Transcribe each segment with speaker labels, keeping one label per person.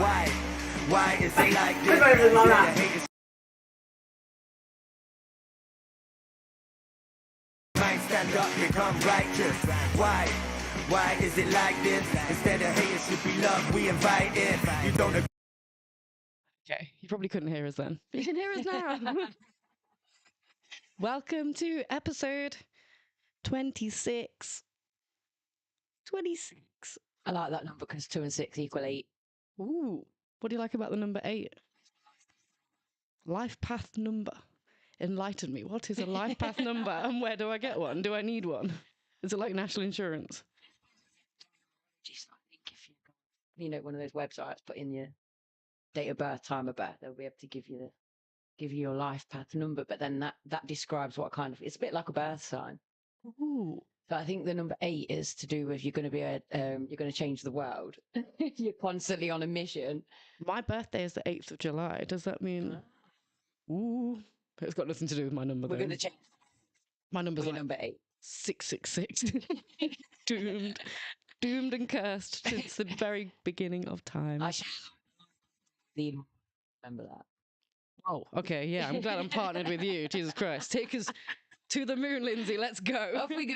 Speaker 1: Why is it like this? Might stand up, become righteous. Why is it like this? Instead of hate, it should be love we invite in. You don't agree.
Speaker 2: Okay, you probably couldn't hear us then. You can hear us now. Welcome to episode 26. 26.
Speaker 3: I like that number because 2 and 6 equal 8.
Speaker 2: Ooh, what do you like about the number 8? Life path number. Enlighten me. What is a life path number and where do I get one? Do I need one? Is it like national insurance?
Speaker 3: Just, I think if you go, one of those websites, put in your date of birth, time of birth, they'll be able to give you your life path number. But then that describes what kind of, it's a bit like a birth sign.
Speaker 2: Ooh.
Speaker 3: So I think the number 8 is to do with you're going to change the world. You're constantly on a mission.
Speaker 2: My birthday is the 8th of July. Does that mean? Ooh, it's got nothing to do with my number.
Speaker 3: We're going to change.
Speaker 2: My number's like
Speaker 3: number 8.
Speaker 2: 666. Doomed and cursed since the very beginning of time.
Speaker 3: I should remember that.
Speaker 2: Oh, okay, yeah. I'm glad I'm partnered with you. Jesus Christ, take us to the moon, Lindsay. Let's go.
Speaker 3: Off we go.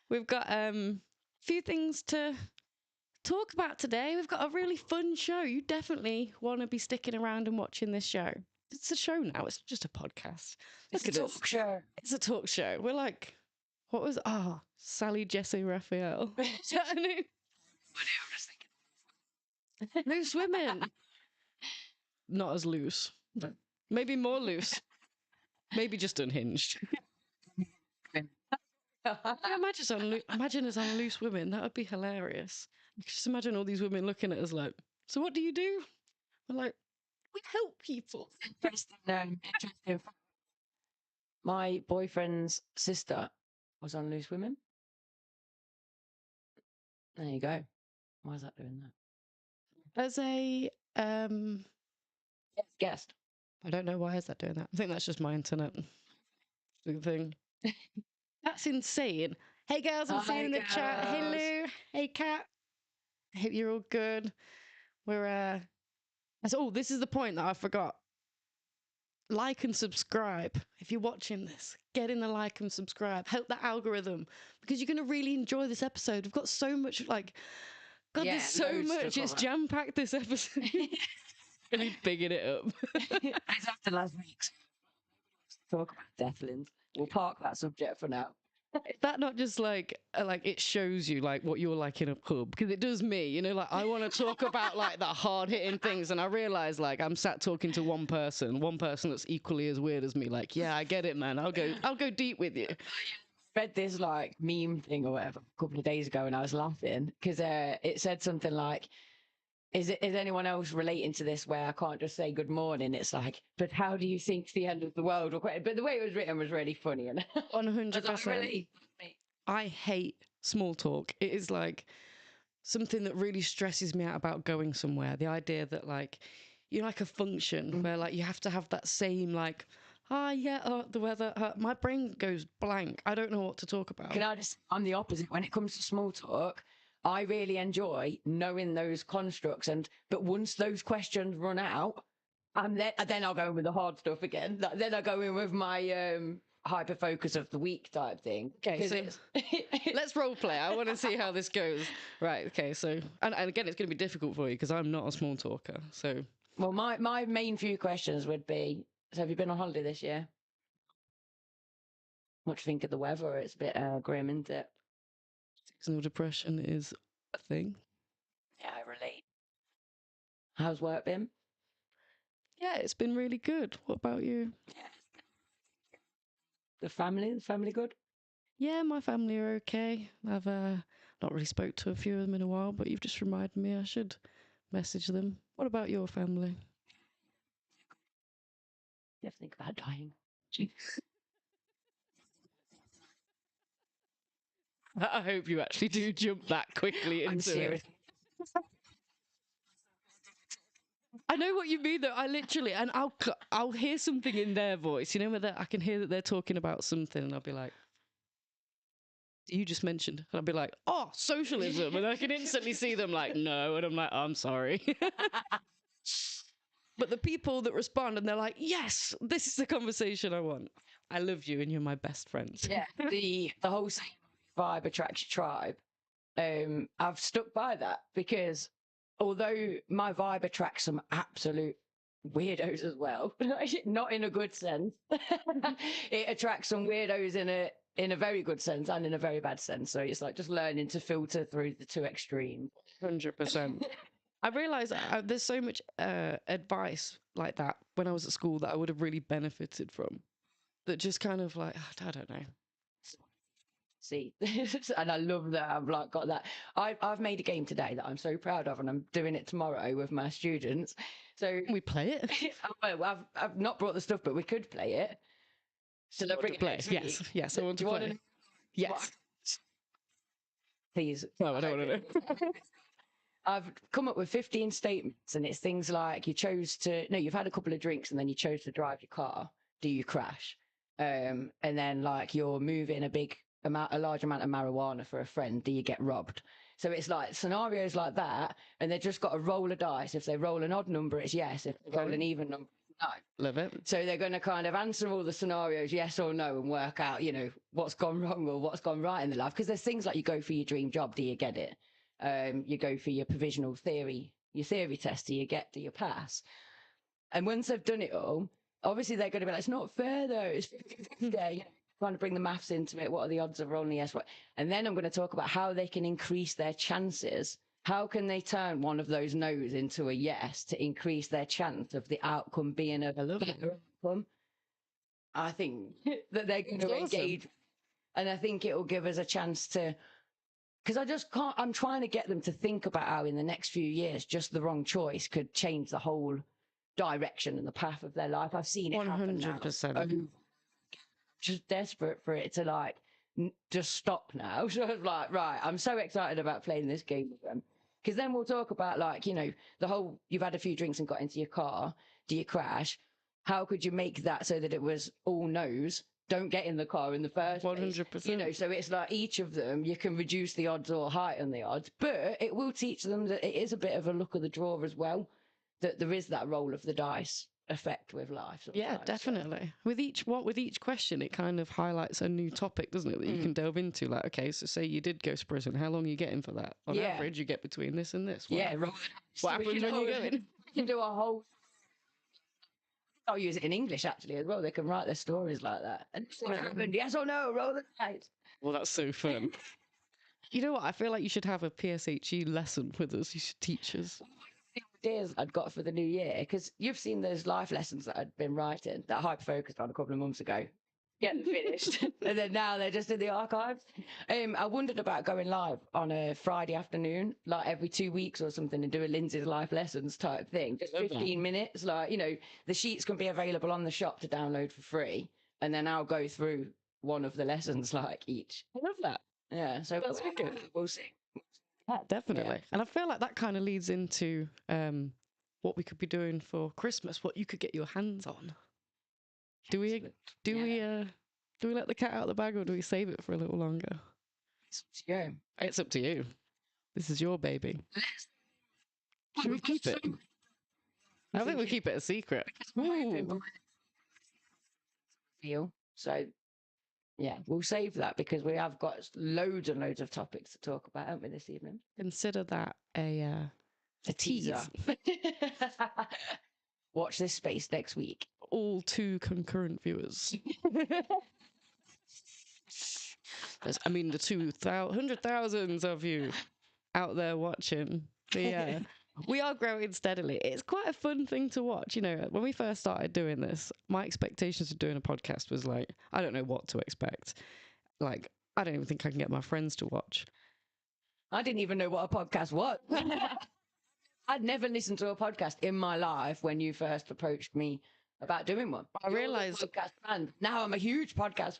Speaker 2: We've got a few things to talk about today. We've got a really fun show. You definitely want to be sticking around and watching this show. It's a show now. It's just a podcast.
Speaker 3: It's a talk show.
Speaker 2: It's a talk show. We're like, what was Sally Jesse Raphael? Is that her name?
Speaker 3: I'm just thinking.
Speaker 2: Loose women. Not as loose. Maybe more loose. Maybe just unhinged. Imagine us on Loose Women. That would be hilarious. Just imagine all these women looking at us like, so what do you do? We're like, we help people.
Speaker 3: Interesting. My boyfriend's sister was on Loose Women. There you go. Why is that doing that?
Speaker 2: As a
Speaker 3: guest.
Speaker 2: I don't know why is that doing that. I think that's just my internet thing. That's insane. Hey girls, I'm seeing in the chat. Hello. Hey Kat. I hope you're all good. We're this is the point that I forgot. Like and subscribe. If you're watching this, get in the like and subscribe. Help the algorithm because you're going to really enjoy this episode. We've got so much there's so much. It's jam-packed this episode. Really bigging it up.
Speaker 3: It's after last week's. Talk about Deathlands. We'll park that subject for now.
Speaker 2: Is that not just like it shows you like what you're like in a pub? Because it does me, like I want to talk about like the hard hitting things, and I realize like I'm sat talking to one person that's equally as weird as me. Like, yeah, I get it, man. I'll go deep with you.
Speaker 3: Read this like meme thing or whatever a couple of days ago, and I was laughing because it said something like, Is anyone else relating to this where I can't just say good morning? It's like, but how do you think the end of the world will quit? But the way it was written was really funny. And
Speaker 2: 100%. I hate small talk. It is like something that really stresses me out about going somewhere. The idea that like, like a function where like you have to have that same like, the weather. My brain goes blank. I don't know what to talk about.
Speaker 3: I'm the opposite. When it comes to small talk, I really enjoy knowing those constructs, but once those questions run out, then I'll go in with the hard stuff again. Then I go in with my hyper focus of the week type thing.
Speaker 2: Okay, so let's role play. I want to see how this goes. Right. Okay. So, and again, it's going to be difficult for you because I'm not a small talker. So,
Speaker 3: well, my main few questions would be: so, have you been on holiday this year? What do you think of the weather? It's a bit grim, isn't it?
Speaker 2: Seasonal depression is a thing.
Speaker 3: Yeah, I relate. How's work been?
Speaker 2: Yeah, it's been really good. What about you?
Speaker 3: Yeah. The family good?
Speaker 2: Yeah, my family are okay. I've not really spoke to a few of them in a while, but you've just reminded me I should message them. What about your family?
Speaker 3: You have to think about dying.
Speaker 2: I hope you actually do jump that quickly into it. I know what you mean, though. I literally, and I'll hear something in their voice, where I can hear that they're talking about something, and I'll be like, you just mentioned? And I'd be like, oh, socialism. And I can instantly see them like, no. And I'm like, I'm sorry. But the people that respond and they're like, yes, this is the conversation I want. I love you and you're my best friends.
Speaker 3: Yeah, the whole saying vibe attracts your tribe. I've stuck by that because although my vibe attracts some absolute weirdos as well, not in a good sense, it attracts some weirdos in a very good sense and in a very bad sense. So it's like just learning to filter through the two extremes.
Speaker 2: 100%. I realised there's so much advice like that when I was at school that I would have really benefited from. That just kind of like, I don't know.
Speaker 3: See, and I love that I've like got that. I've made a game today that I'm so proud of, and I'm doing it tomorrow with my students. So
Speaker 2: Can we play it?
Speaker 3: well, I've not brought the stuff, but we could play it. Shall I bring it
Speaker 2: play?
Speaker 3: next
Speaker 2: Yes,
Speaker 3: week?
Speaker 2: yes, I want
Speaker 3: Do
Speaker 2: to
Speaker 3: you
Speaker 2: play.
Speaker 3: want to?
Speaker 2: Yes.
Speaker 3: Please.
Speaker 2: No, I don't want to know.
Speaker 3: I've come up with 15 statements, and it's things like you've had a couple of drinks and then you chose to drive your car. Do you crash? And then like you're moving a large amount of marijuana for a friend. Do you get robbed? So it's like scenarios like that, and they've just got to roll a dice. If they roll an odd number, it's yes. If they roll an even number, no.
Speaker 2: Love it.
Speaker 3: So they're going to kind of answer all the scenarios, yes or no, and work out, what's gone wrong or what's gone right in their life. Because there's things like you go for your dream job, do you get it? You go for your provisional theory, your theory test, do you pass? And once they've done it all, obviously they're going to be like, it's not fair though. It's trying to bring the maths into it. What are the odds of rolling yes? And then I'm going to talk about how they can increase their chances. How can they turn one of those no's into a yes to increase their chance of the outcome being a better outcome? I think that they're going to engage. And I think it will give us a chance to, because I just can't, I'm trying to get them to think about how in the next few years, just the wrong choice could change the whole direction and the path of their life. I've seen it happen now.
Speaker 2: 100%.
Speaker 3: Just desperate for it to like just stop now. So I was like, right, I'm so excited about playing this game with them. Because then we'll talk about like, the whole, you've had a few drinks and got into your car. Do you crash? How could you make that so that it was all no's? Don't get in the car in the first place.
Speaker 2: 100%.
Speaker 3: So it's like each of them, you can reduce the odds or heighten the odds, but it will teach them that it is a bit of a luck of the draw as well, that there is that roll of the dice effect with life.
Speaker 2: Yeah, definitely. So. With each question, it kind of highlights a new topic, doesn't it, that you can delve into. Like, okay, so say you did go to prison, how long are you getting for that? On average, you get between this and this.
Speaker 3: Right.
Speaker 2: What happens when you go in?
Speaker 3: You can do a whole... I'll use it in English, actually, as well. They can write their stories like that. And what happened? Yes or no? Roll the dice.
Speaker 2: Well, that's so fun. You know what? I feel like you should have a PSHE lesson with us. You should teach us.
Speaker 3: Ideas I'd got for the new year, because you've seen those life lessons that I'd been writing that I hyper focused on a couple of months ago, getting finished, and then now they're just in the archives. I wondered about going live on a Friday afternoon, like every 2 weeks or something, and doing Lindsay's life lessons type thing, just 15 minutes. Like, the sheets can be available on the shop to download for free, and then I'll go through one of the lessons like each.
Speaker 2: I love that.
Speaker 3: Yeah, so
Speaker 2: that's good.
Speaker 3: We'll see.
Speaker 2: Yeah, definitely. And I feel like that kind of leads into what we could be doing for Christmas, what you could get your hands on. Do we let the cat out of the bag, or do we save it for a little longer?
Speaker 3: It's up to you.
Speaker 2: It's up to you. This is your baby. Should we keep it? I think we keep it a secret.
Speaker 3: So yeah, we'll save that because we have got loads and loads of topics to talk about, haven't we, this evening?
Speaker 2: Consider that a tease.
Speaker 3: Watch this space next week.
Speaker 2: All 2 concurrent viewers. I mean, the hundred thousands of you out there watching. But yeah, we are growing steadily. It's quite a fun thing to watch. When we first started doing this, my expectations of doing a podcast was like, I don't know what to expect. Like, I don't even think I can get my friends to watch.
Speaker 3: I didn't even know what a podcast was. I'd never listened to a podcast in my life when you first approached me about doing one.
Speaker 2: I realised
Speaker 3: podcast fan. Now I'm a huge podcast.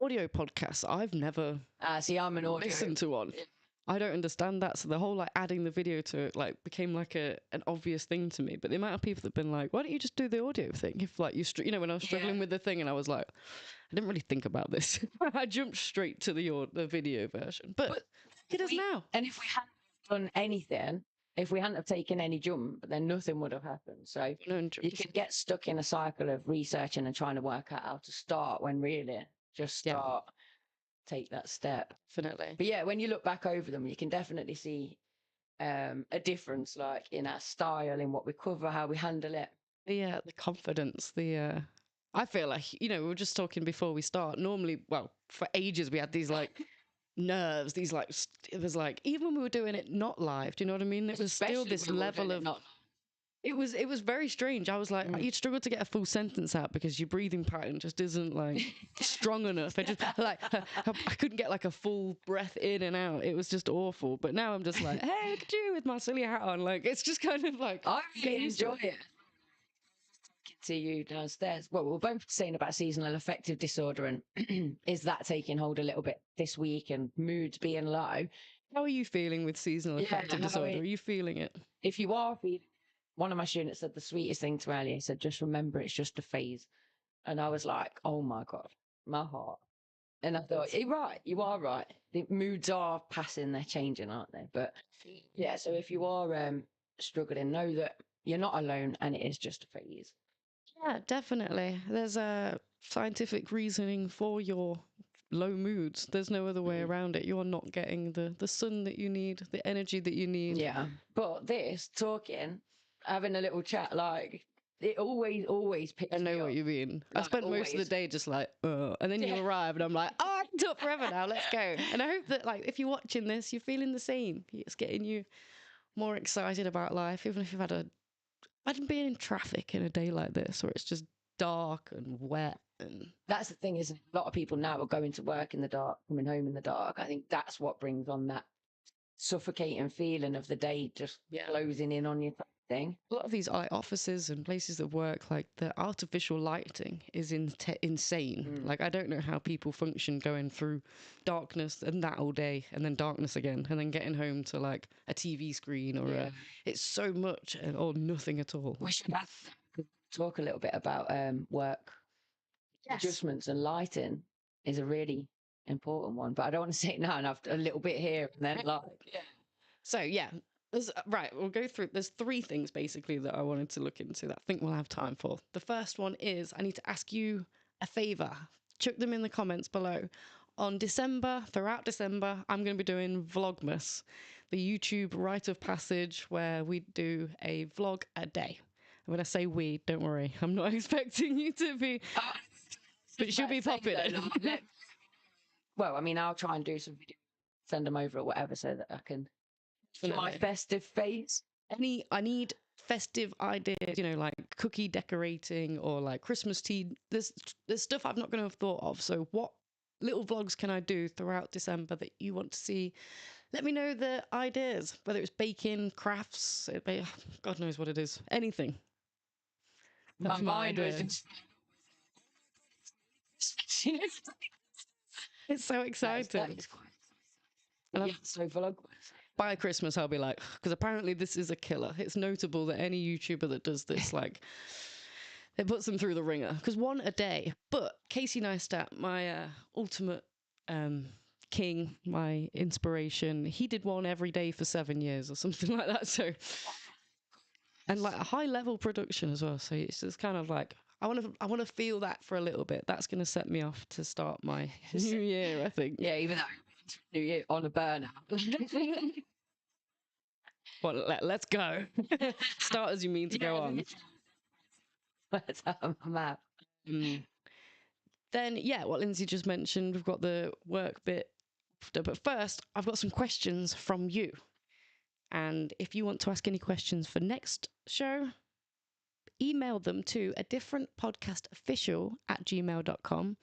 Speaker 2: Audio podcasts. I've never
Speaker 3: see, I'm an audio.
Speaker 2: listened to one. I don't understand that. So the whole like adding the video to it like became like an obvious thing to me. But the amount of people that've been like, why don't you just do the audio thing? If like you know, when I was struggling with the thing and I was like, I didn't really think about this. I jumped straight to the video version. But it is now.
Speaker 3: And if we hadn't done anything, if we hadn't have taken any jump, then nothing would have happened. So
Speaker 2: 100%.
Speaker 3: you can get stuck in a cycle of researching and trying to work out how to start when really just start, take that step.
Speaker 2: Definitely.
Speaker 3: But yeah, when you look back over them, you can definitely see a difference, like in our style, in what we cover, how we handle it.
Speaker 2: The confidence, I feel like, you know, we were just talking before we start. Normally, well, for ages we had these like nerves, these like it was like even when we were doing it not live, do you know what I mean? It was still this level of it was very strange. I was like, you'd struggle to get a full sentence out because your breathing pattern just isn't like strong enough. I just like I couldn't get like a full breath in and out. It was just awful. But now I'm just like, hey, look at you with my silly hat on. Like it's just kind of like
Speaker 3: I really enjoy it. To you downstairs. Well, we're both saying about seasonal affective disorder, and is that taking hold a little bit this week and moods being low?
Speaker 2: How are you feeling with seasonal affective disorder? Are you feeling it?
Speaker 3: If you are feeling, one of my students said the sweetest thing to earlier. He said, just remember it's just a phase. And I was like, oh my God, my heart. And I thought, you're right, you are right. The moods are passing, they're changing, aren't they? But yeah, so if you are struggling, know that you're not alone and it is just a phase.
Speaker 2: Yeah, definitely. There's a scientific reasoning for your low moods. There's no other way around it. You're not getting the sun that you need, the energy that you need.
Speaker 3: Yeah. But this talking, having a little chat, like it always picks
Speaker 2: I know
Speaker 3: me
Speaker 2: what
Speaker 3: up.
Speaker 2: you mean.
Speaker 3: Like,
Speaker 2: I spent most of the day just like, and then you arrive and I'm like, oh, I can talk forever now. Let's go. And I hope that like if you're watching this, you're feeling the same. It's getting you more excited about life, even if you've had imagine being in traffic in a day like this where it's just dark and wet. And
Speaker 3: that's the thing, isn't it? A lot of people now are going to work in the dark, coming home in the dark. I think that's what brings on that suffocating feeling of the day just closing in on you thing.
Speaker 2: A lot of these like offices and places of work, like the artificial lighting is insane. Like I don't know how people function going through darkness and that all day and then darkness again and then getting home to like a TV screen or it's so much or nothing at all.
Speaker 3: We should talk a little bit about work adjustments, and lighting is a really important one, but I don't want to say it now and have a little bit here and then like
Speaker 2: So yeah, right, we'll go through. There's three things basically that I wanted to look into that I think we'll have time for. The first one is I need to ask you a favor. Chuck them in the comments below. On throughout December, I'm going to be doing Vlogmas, the YouTube rite of passage where we do a vlog a day. And when I say we, don't worry, I'm not expecting you to be, but it should be popular.
Speaker 3: Well, I mean, I'll try and do some videos, send them over or whatever so that I can my festive face.
Speaker 2: I need festive ideas, you know, like cookie decorating or like Christmas tea. There's stuff I'm not going to have thought of. So what little vlogs can I do throughout December that you want to see? Let me know the ideas, whether it's baking, crafts, God knows what it is, anything.
Speaker 3: That's my mind was just...
Speaker 2: It's so exciting.
Speaker 3: So vlog.
Speaker 2: By Christmas, I'll be like, because apparently this is a killer. It's notable that any YouTuber that does this, like, it puts them through the ringer. Because one a day. But Casey Neistat, my ultimate king, my inspiration, he did one every day for 7 years or something like that. So, and like a high level production as well. So it's just kind of like, I want to feel that for a little bit. That's going to set me off to start my new year, I think.
Speaker 3: Yeah, even though New Year on a burnout.
Speaker 2: Well, let's go. Start as you mean to go on.
Speaker 3: I'm out.
Speaker 2: Then, what Lindsay just mentioned, we've got the work bit. But first, I've got some questions from you. And if you want to ask any questions for next show, email them to adifferentpodcastofficial@gmail.com.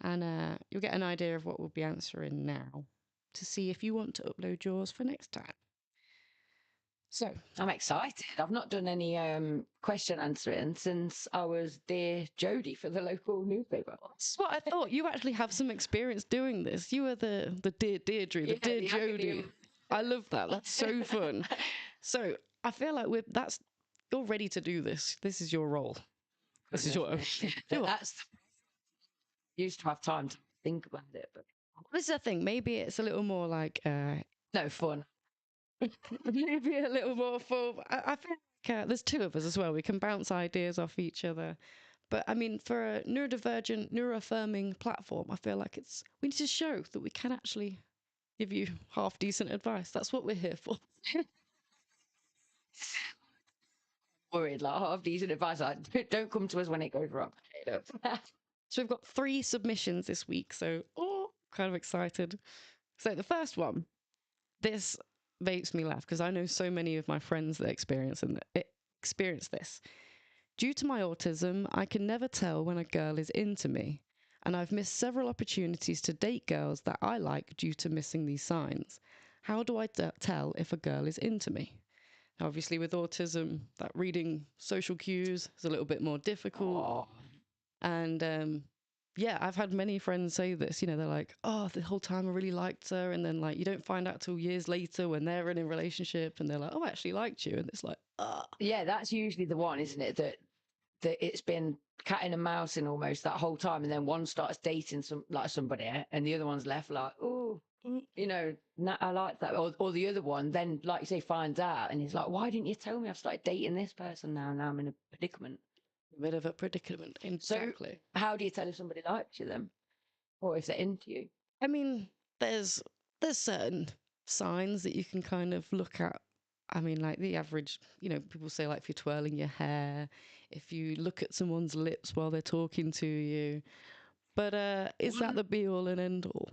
Speaker 2: And you'll get an idea of what we'll be answering now to see if you want to upload yours for next time. So
Speaker 3: I'm excited. I've not done any question answering since I was Dear Jodie for the local newspaper.
Speaker 2: that's what I thought. You actually have some experience doing this. You were the dear Deirdre, the dear
Speaker 3: the
Speaker 2: Jodie.
Speaker 3: acronym.
Speaker 2: I love that. That's so fun. So I feel like you're ready to do this. This is your role. This is your own.
Speaker 3: That's used to have time to think about it, but
Speaker 2: This is the thing. Maybe it's a little more like
Speaker 3: no fun.
Speaker 2: maybe a little more full. I feel like there's two of us as well. We can bounce ideas off each other. But I mean, for a neurodivergent, neuroaffirming platform, I feel like we need to show that we can actually give you half decent advice. That's what we're here for.
Speaker 3: Worried, like half decent advice. Like, don't come to us when it goes wrong.
Speaker 2: So we've got 3 submissions this week. So, kind of excited. So the first one, this makes me laugh because I know so many of my friends that experience this. Due to my autism, I can never tell when a girl is into me, and I've missed several opportunities to date girls that I like due to missing these signs. How do I tell if a girl is into me? Now, obviously, with autism, that reading social cues is a little bit more difficult. And yeah, I've had many friends say this. You know, they're like, "Oh, the whole time I really liked her," and then like you don't find out till years later when they're in a relationship, and they're like, "Oh, I actually liked you," and it's like,
Speaker 3: yeah, that's usually the one, isn't it? That it's been cat and mouse in almost that whole time, and then one starts dating somebody, and the other one's left like, "Oh, you know, I like that," or the other one then, like you say, finds out, and he's like, "Why didn't you tell me? I've started dating this person now. Now I'm in a predicament."
Speaker 2: a bit of a predicament. Exactly.
Speaker 3: So how do you tell if somebody likes you then, or if they're into you?
Speaker 2: I mean, there's certain signs that you can kind of look at. I mean, like the average, you know, people say like if you're twirling your hair, if you look at someone's lips while they're talking to you. But is that the be all and end all?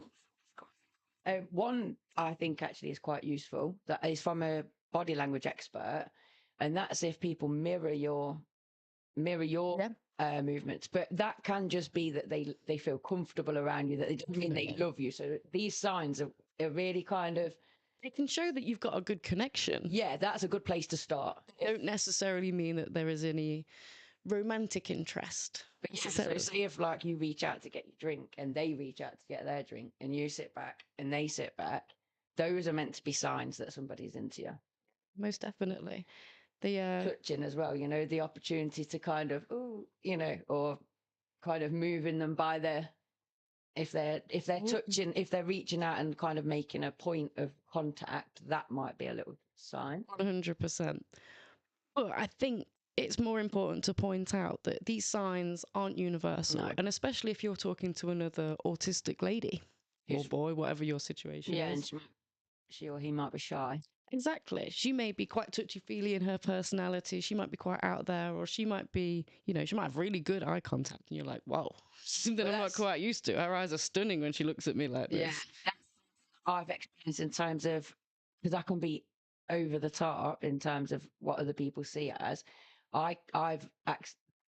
Speaker 3: One I think actually is quite useful. That is from a body language expert, and that's if people mirror your movements. But that can just be that they feel comfortable around you, that they don't mean they love you. So these signs are really kind of,
Speaker 2: it can show that you've got a good connection.
Speaker 3: yeah, that's a good place to start.
Speaker 2: They don't necessarily mean that there is any romantic interest.
Speaker 3: But yeah, so say if like you reach out to get your drink and they reach out to get their drink and you sit back and they sit back, those are meant to be signs that somebody's into you.
Speaker 2: Most definitely. The
Speaker 3: touching as well, you know, the opportunity to kind of, you know, or kind of moving them by their, if they're touching, if they're reaching out and kind of making a point of contact, that might be a little sign.
Speaker 2: 100%. But I think it's more important to point out that these signs aren't universal. No. And especially if you're talking to another autistic lady or boy, whatever your situation is.
Speaker 3: And she or he might be shy.
Speaker 2: Exactly. She may be quite touchy-feely in her personality. She might be quite out there, or she might be, you know, she might have really good eye contact. And you're like, whoa, something I'm not quite used to. Her eyes are stunning when she looks at me like this.
Speaker 3: Yeah, that's I've experienced in terms of, because I can be over the top in terms of what other people see it as. I've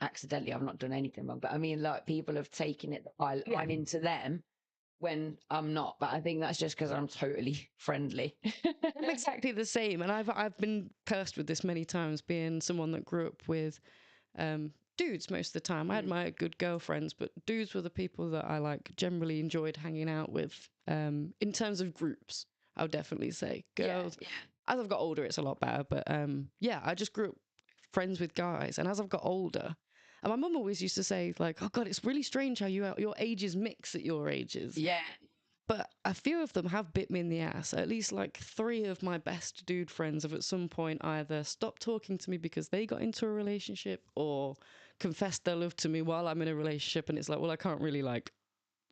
Speaker 3: accidentally, I've not done anything wrong, but I mean, like, people have taken it that I'm into them when I'm not, but I think that's just because I'm totally friendly.
Speaker 2: I'm exactly the same, and I've been cursed with this many times, being someone that grew up with dudes most of the time. I had my good girlfriends, but dudes were the people that I like generally enjoyed hanging out with. In terms of groups, I would definitely say girls. Yeah. As I've got older, it's a lot better, but yeah, I just grew up friends with guys, and as I've got older, and my mum always used to say, like, "Oh God, it's really strange how your ages mix at your ages."
Speaker 3: Yeah.
Speaker 2: But a few of them have bit me in the ass. At least like 3 of my best dude friends have at some point either stopped talking to me because they got into a relationship, or confessed their love to me while I'm in a relationship, and it's like, well, I can't really like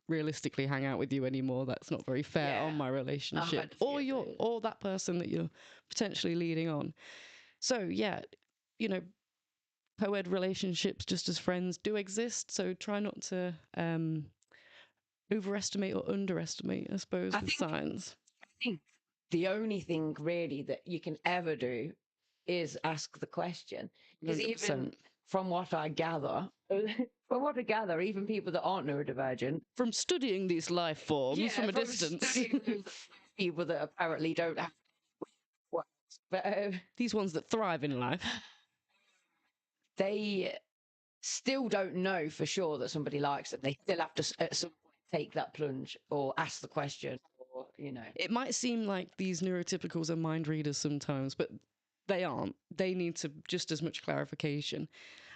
Speaker 2: realistically hang out with you anymore. That's not very fair on my relationship, or that person that you're potentially leading on. So yeah, you know, co-ed relationships just as friends do exist, so try not to overestimate or underestimate, I suppose, the signs.
Speaker 3: I think the only thing really that you can ever do is ask the question, because even from what I gather, even people that aren't neurodivergent,
Speaker 2: from studying these life forms from a distance,
Speaker 3: people that apparently don't have words But
Speaker 2: These ones that thrive in life.
Speaker 3: they still don't know for sure that somebody likes them. They still have to at some point take that plunge or ask the question, or
Speaker 2: It might seem like these neurotypicals are mind readers sometimes, but they aren't. They need to just as much clarification.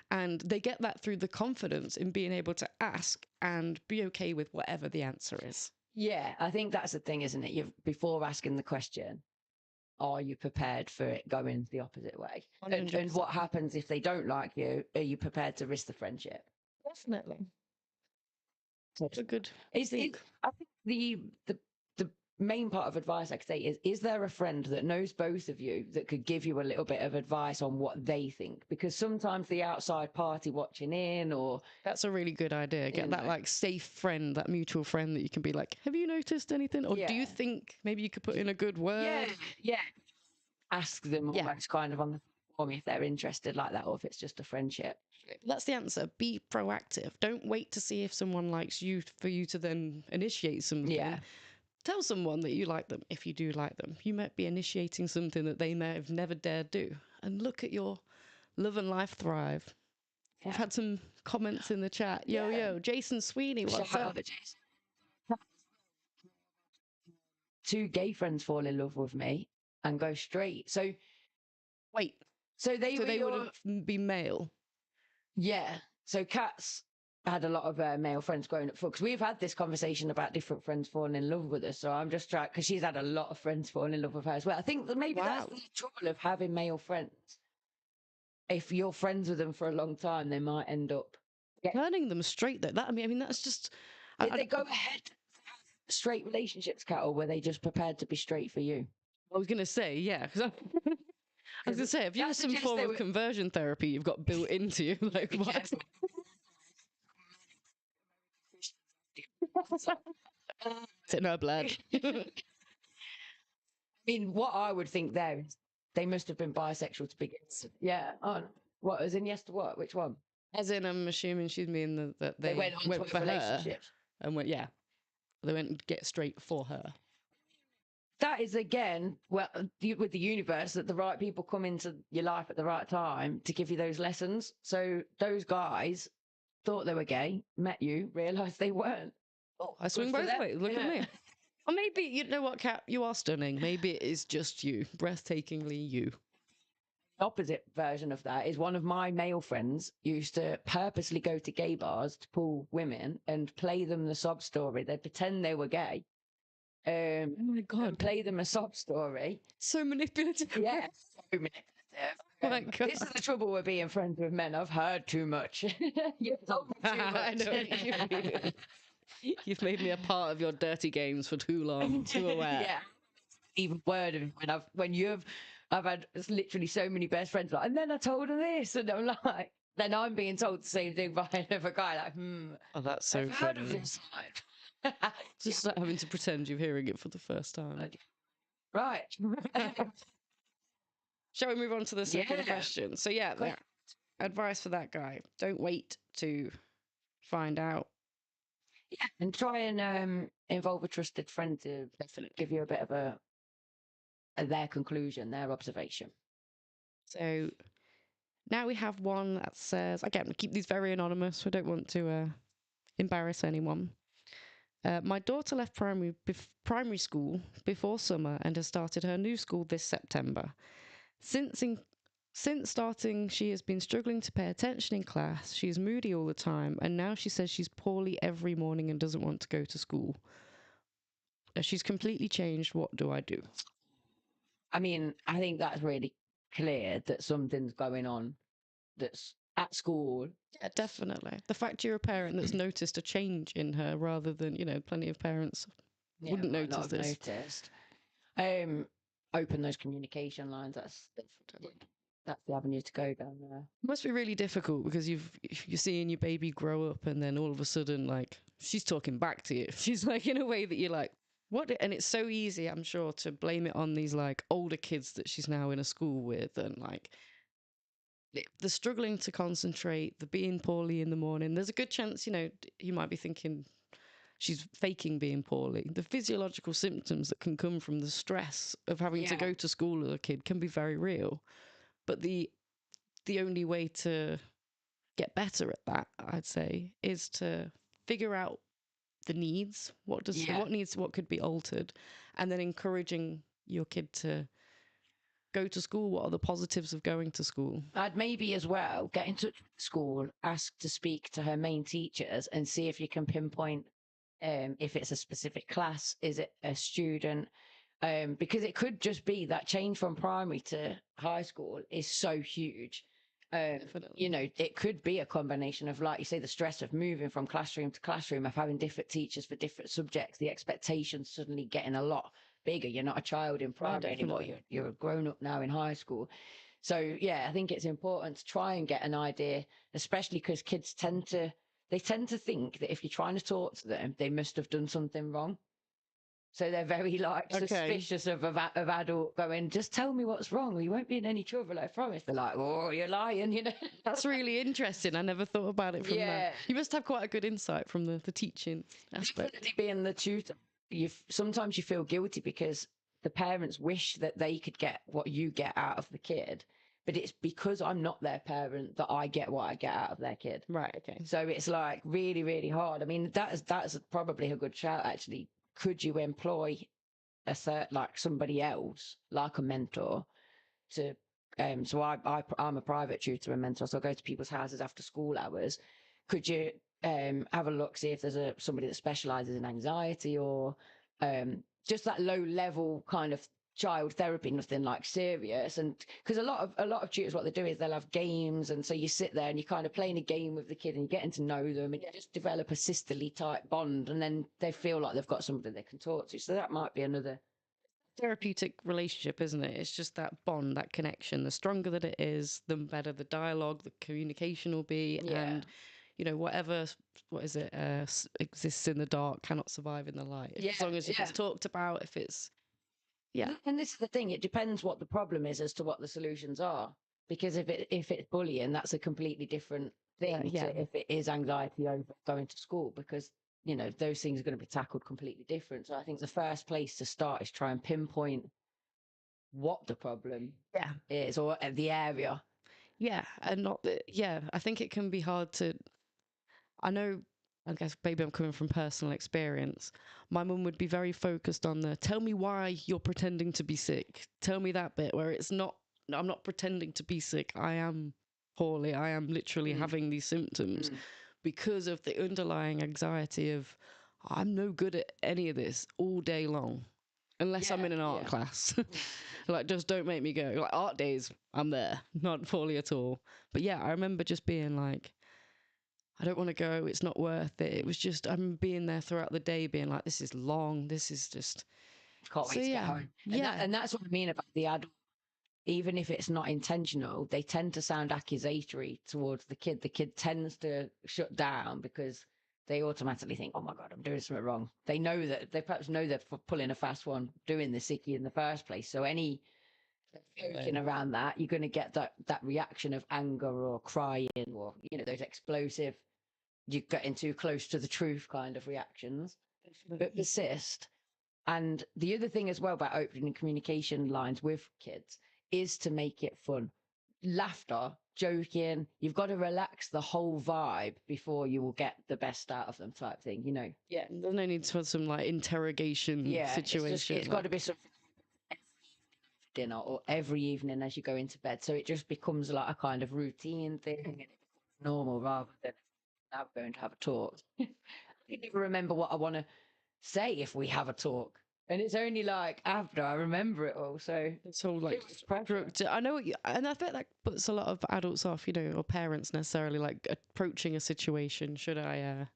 Speaker 2: And they get that through the confidence in being able to ask and be okay with whatever the answer is.
Speaker 3: Yeah, I think that's the thing, isn't it? Before asking the question, are you prepared for it going the opposite way? And what happens if they don't like you? Are you prepared to risk the friendship?
Speaker 2: Definitely. That's a good
Speaker 3: I think the main part of advice I could say is there a friend that knows both of you that could give you a little bit of advice on what they think? Because sometimes the outside party watching in, or
Speaker 2: that's a really good idea. Get that like safe friend, that mutual friend that you can be like, have you noticed anything? Or do you think maybe you could put in a good word?
Speaker 3: Yeah. Ask them almost kind of on the form if they're interested like that, or if it's just a friendship.
Speaker 2: That's the answer. Be proactive. Don't wait to see if someone likes you for you to then initiate something.
Speaker 3: Yeah.
Speaker 2: Tell someone that you like them if you do like them. You might be initiating something that they may have never dared do. And look at your love and life thrive. Yeah. We've had some comments in the chat. Yo, Jason Sweeney, what's up?
Speaker 3: Jason. 2 gay friends fall in love with me and go straight. So
Speaker 2: wait. So they would be male? Yeah.
Speaker 3: So Kat's had a lot of male friends growing up, because we've had this conversation about different friends falling in love with us. So I'm just trying, because she's had a lot of friends falling in love with her as well. I think that maybe that's the trouble of having male friends. If you're friends with them for a long time, they might end up
Speaker 2: turning them straight. Though I mean, that's just.
Speaker 3: Did they go ahead straight relationships, Kat, or were they just prepared to be straight for you?
Speaker 2: I was going to say, yeah, because I was going to say, if you have some form of conversion therapy you've got built into you, like what? It's in her blood.
Speaker 3: I mean, what I would think there is they must have been bisexual to begin with. Yeah. Oh, what? As in yes to what? Which one?
Speaker 2: As in, I'm assuming she's meaning that they
Speaker 3: went
Speaker 2: for
Speaker 3: relationships.
Speaker 2: Her and went, yeah. They went get straight for her.
Speaker 3: That is, again, well, with the universe, that the right people come into your life at the right time to give you those lessons. So those guys thought they were gay, met you, realised they weren't.
Speaker 2: Oh, I swing both ways. Look at me. Or maybe, you know what, Kat? You are stunning. Maybe it is just you. Breathtakingly you.
Speaker 3: The opposite version of that is one of my male friends used to purposely go to gay bars to pull women and play them the sob story. They'd pretend they were gay. Oh
Speaker 2: my God.
Speaker 3: And play them a sob story.
Speaker 2: So manipulative.
Speaker 3: Yeah, so manipulative.
Speaker 2: Oh my God.
Speaker 3: This is the trouble with being friends with men. I've heard too much. You've told me too much.
Speaker 2: I know. You've made me a part of your dirty games for too long. Too aware.
Speaker 3: Yeah. Even word of it I've had literally so many best friends like, and then I told her this, and I'm like, then I'm being told the same thing by another guy. Like,
Speaker 2: Oh, that's so
Speaker 3: I've
Speaker 2: funny.
Speaker 3: heard of this.
Speaker 2: Just like having to pretend you're hearing it for the first time.
Speaker 3: Right.
Speaker 2: Shall we move on to the second question? So yeah, advice for that guy: don't wait to find out.
Speaker 3: Yeah, and try and involve a trusted friend to definitely give you a bit of their conclusion, their observation.
Speaker 2: So now we have one that says, again, we keep these very anonymous. We don't want to embarrass anyone. My daughter left primary school before summer and has started her new school this September. Since starting, she has been struggling to pay attention in class. She's moody all the time, and now she says she's poorly every morning and doesn't want to go to school. She's completely changed. What do I do?
Speaker 3: I mean, I think that's really clear that something's going on that's at school.
Speaker 2: Yeah, definitely. The fact you're a parent that's noticed a change in her rather than, plenty of parents wouldn't notice this.
Speaker 3: Open those communication lines. That's the avenue to go down there.
Speaker 2: It must be really difficult because you're seeing your baby grow up and then all of a sudden, like, she's talking back to you. She's like in a way that you're like, what? And it's so easy, I'm sure, to blame it on these like older kids that she's now in a school with, and like the struggling to concentrate, the being poorly in the morning. There's a good chance, you might be thinking she's faking being poorly. The physiological symptoms that can come from the stress of having to go to school as a kid can be very real. But the only way to get better at that, I'd say, is to figure out the needs. What could be altered, and then encouraging your kid to go to school. What are the positives of going to school?
Speaker 3: I'd maybe as well get in touch with the school, ask to speak to her main teachers, and see if you can pinpoint if it's a specific class, is it a student? Because it could just be that change from primary to high school is so huge. You know, it could be a combination of, like you say, the stress of moving from classroom to classroom, of having different teachers for different subjects, the expectations suddenly getting a lot bigger. You're not a child in primary anymore. You're a grown up now in high school. So yeah, I think it's important to try and get an idea, especially because kids tend to think that if you're trying to talk to them, they must have done something wrong. So they're very like suspicious of adult going, just tell me what's wrong, or you won't be in any trouble, I promise. They're like, oh, you're lying, you know.
Speaker 2: That's really interesting. I never thought about it from that. You must have quite a good insight from the teaching aspect.
Speaker 3: Definitely being the tutor, sometimes you feel guilty because the parents wish that they could get what you get out of the kid, but it's because I'm not their parent that I get what I get out of their kid.
Speaker 2: Right. Okay.
Speaker 3: So it's like really, really hard. I mean, that's probably a good shout, actually. Could you employ like somebody else, like a mentor, to so I'm a private tutor and mentor, so I go to people's houses after school hours. Could you have a look, see if there's somebody that specializes in anxiety, or just that low level kind of child therapy, nothing like serious. And because a lot of tutors, what they do is they'll have games, and so you sit there and you're kind of playing a game with the kid and you're getting to know them, and you just develop a sisterly type bond, and then they feel like they've got somebody they can talk to. So that might be another
Speaker 2: therapeutic relationship, isn't it? It's just that bond, that connection. The stronger that it is, the better the dialogue, the communication will be. And you know, what is it, exists in the dark cannot survive in the light. As long as it's talked about, if it's
Speaker 3: And this is the thing, it depends what the problem is as to what the solutions are. Because if it's bullying, that's a completely different thing to if it is anxiety over going to school, because you know those things are going to be tackled completely different. So I think the first place to start is try and pinpoint what the problem is, or the area.
Speaker 2: And not I think it can be hard to, I guess maybe I'm coming from personal experience. My mum would be very focused on tell me why you're pretending to be sick. Tell me that bit, where it's not, I'm not pretending to be sick. I am poorly. I am literally having these symptoms because of the underlying anxiety of, I'm no good at any of this all day long, unless I'm in an art class. Like, just don't make me go. Like, art days, I'm there, not poorly at all. But yeah, I remember just being like, I don't want to go, it's not worth it. It was just, I'm being there throughout the day being like, this is long, this is just...
Speaker 3: Can't wait to get home. And that's what I mean about the adult. Even if it's not intentional, they tend to sound accusatory towards the kid. The kid tends to shut down because they automatically think, oh my God, I'm doing something wrong. They perhaps know they're pulling a fast one, doing the sickie in the first place. So any joking around that, you're going to get that reaction of anger or crying, or, you know, those explosive, you're getting too close to the truth kind of reactions, but persist. And the other thing as well about opening communication lines with kids is to make it fun. Laughter, joking, you've got to relax the whole vibe before you will get the best out of them, type thing, you know.
Speaker 2: There's no need to have some like interrogation situation.
Speaker 3: It's got to be something dinner or every evening as you go into bed, so it just becomes like a kind of routine thing, and it becomes normal rather than now going to have a talk. I can never remember what I want to say if we have a talk, and it's only like after I remember it all. So
Speaker 2: it's all like I know and I bet that puts a lot of adults off, you know, or parents necessarily, like approaching a situation. Should I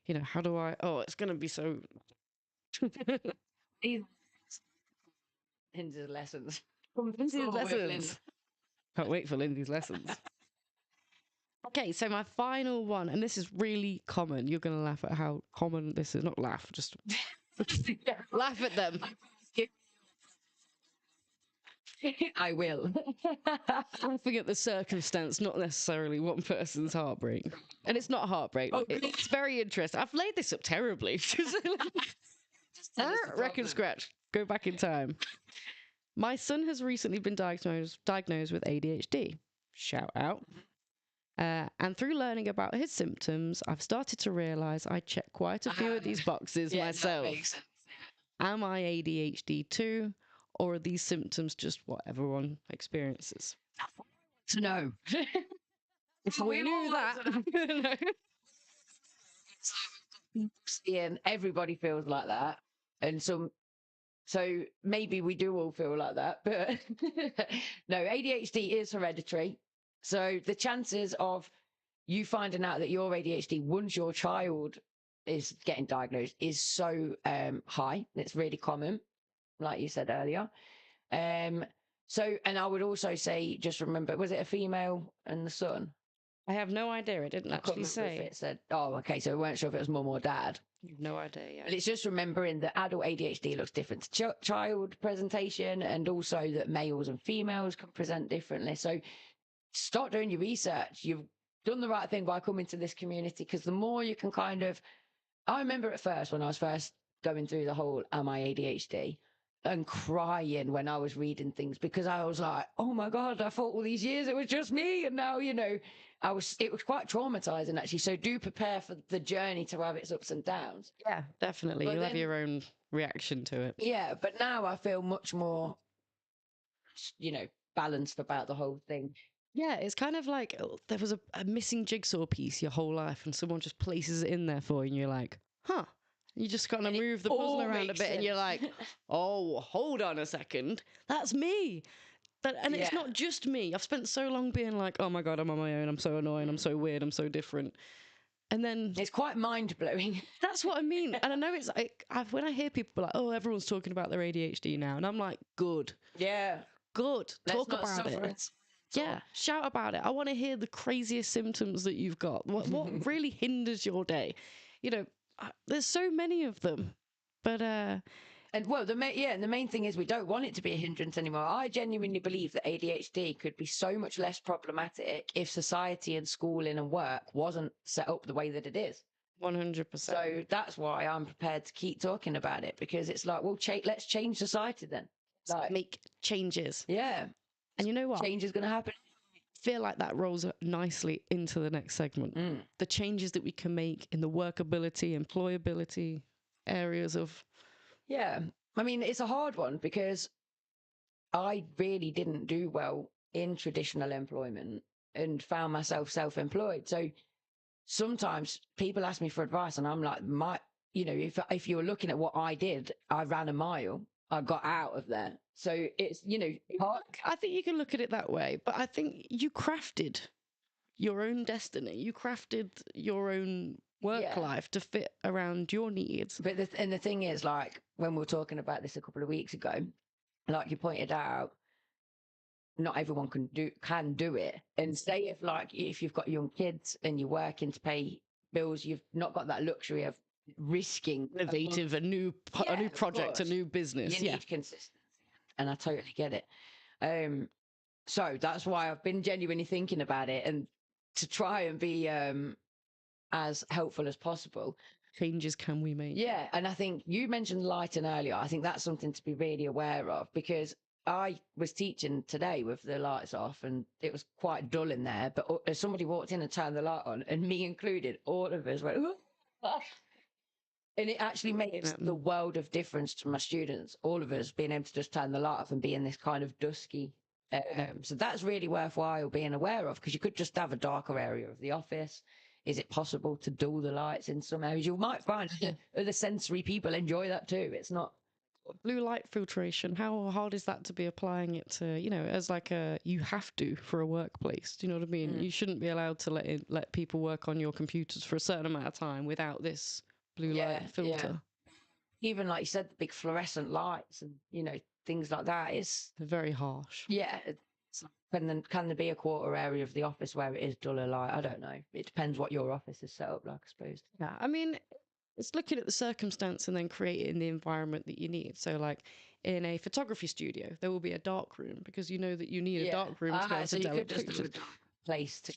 Speaker 2: you know, how do I, it's gonna be so
Speaker 3: Lindsay's lessons.
Speaker 2: Can't wait for Lindsay's lessons. Okay, so my final one, and this is really common. You're gonna laugh at how common this is. Not laugh, just laugh at them.
Speaker 3: I will.
Speaker 2: Laughing at the circumstance, not necessarily one person's heartbreak. And it's not heartbreak. It's very interesting. I've laid this up terribly. Record scratch. Go back in time. My son has recently been diagnosed with ADHD. Shout out. And through learning about his symptoms, I've started to realise I check quite a few of these boxes myself. That makes sense. Am I ADHD too? Or are these symptoms just what everyone experiences?
Speaker 3: To know.
Speaker 2: If we knew that.
Speaker 3: Seeing everybody feels like that. And so maybe we do all feel like that. But no, ADHD is hereditary. So the chances of you finding out that you're ADHD once your child is getting diagnosed is so high. It's really common, like you said earlier. And I would also say, just remember, was it a female and the son?
Speaker 2: I have no idea. It didn't actually say.
Speaker 3: It said, oh, okay. So we weren't sure if it was mum or dad.
Speaker 2: No idea. Yeah.
Speaker 3: But it's just remembering that adult ADHD looks different to child presentation, and also that males and females can present differently. So start doing your research. You've done the right thing by coming to this community, because the more you can kind of, I remember at first when I was first going through the whole, am I ADHD? And crying when I was reading things, because I was like, oh my God, I thought all these years it was just me. And now, it was quite traumatizing actually. So do prepare for the journey to have its ups and downs.
Speaker 2: Yeah, definitely. You'll have your own reaction to it.
Speaker 3: Yeah. But now I feel much more, balanced about the whole thing.
Speaker 2: Yeah, it's kind of like there was a missing jigsaw piece your whole life, and someone just places it in there for you, and you're like, huh. You just kind of move the puzzle around a bit, and you're like, oh, hold on a second. That's me. It's not just me. I've spent so long being like, oh my God, I'm on my own. I'm so annoying. I'm so weird. I'm so different. And then
Speaker 3: it's quite mind-blowing.
Speaker 2: That's what I mean. And I know it's like, when I hear people like, oh, everyone's talking about their ADHD now. And I'm like, good.
Speaker 3: Yeah.
Speaker 2: Good. Talk about it. Yeah, shout about it. I want to hear the craziest symptoms that you've got. What really hinders your day? There's so many of them, but
Speaker 3: the main thing is we don't want it to be a hindrance anymore. I genuinely believe that ADHD could be so much less problematic if society and schooling and work wasn't set up the way that it is.
Speaker 2: 100%.
Speaker 3: So that's why I'm prepared to keep talking about it, because it's like, well, let's change society then.
Speaker 2: Like, make changes.
Speaker 3: Yeah.
Speaker 2: And you know what?
Speaker 3: Change is going to happen.
Speaker 2: I feel like that rolls nicely into the next segment. The changes that we can make in the workability, employability areas of.
Speaker 3: Yeah. I mean, it's a hard one, because I really didn't do well in traditional employment and found myself self-employed. So sometimes people ask me for advice, and I'm like, if you were looking at what I did, I ran a mile. I got out of there. So it's, hard.
Speaker 2: I think you can look at it that way, but I think you crafted your own destiny. You crafted your own work life to fit around your needs.
Speaker 3: But the thing is, like, when we were talking about this a couple of weeks ago, like you pointed out, not everyone can do it. And say if you've got young kids and you're working to pay bills, you've not got that luxury of risking
Speaker 2: innovative, a new project, a new business.
Speaker 3: You need consistency, and I totally get it. So that's why I've been genuinely thinking about it, and to try and be as helpful as possible.
Speaker 2: Changes can we make?
Speaker 3: Yeah, and I think you mentioned lighting earlier. I think that's something to be really aware of, because I was teaching today with the lights off, and it was quite dull in there. But somebody walked in and turned the light on, and me included, all of us went. And it actually makes the world of difference to my students, all of us being able to just turn the light off and be in this kind of dusky. So that's really worthwhile being aware of, because you could just have a darker area of the office. Is it possible to dull the lights in some areas? You might find other sensory people enjoy that too. It's not.
Speaker 2: Blue light filtration, how hard is that to be applying it to, as like you have to for a workplace? Do you know what I mean? You shouldn't be allowed to let people work on your computers for a certain amount of time without this blue light filter.
Speaker 3: Even like you said, the big fluorescent lights and things like that is
Speaker 2: very harsh.
Speaker 3: Yeah. Can there be a quarter area of the office where it is duller light? I don't know. It depends what your office is set up like, I suppose.
Speaker 2: Yeah, I mean, it's looking at the circumstance and then creating the environment that you need. So like, in a photography studio, there will be a dark room because you know that you need a dark room to be able
Speaker 3: so
Speaker 2: to
Speaker 3: you
Speaker 2: develop
Speaker 3: could just
Speaker 2: pictures.
Speaker 3: have a dark place to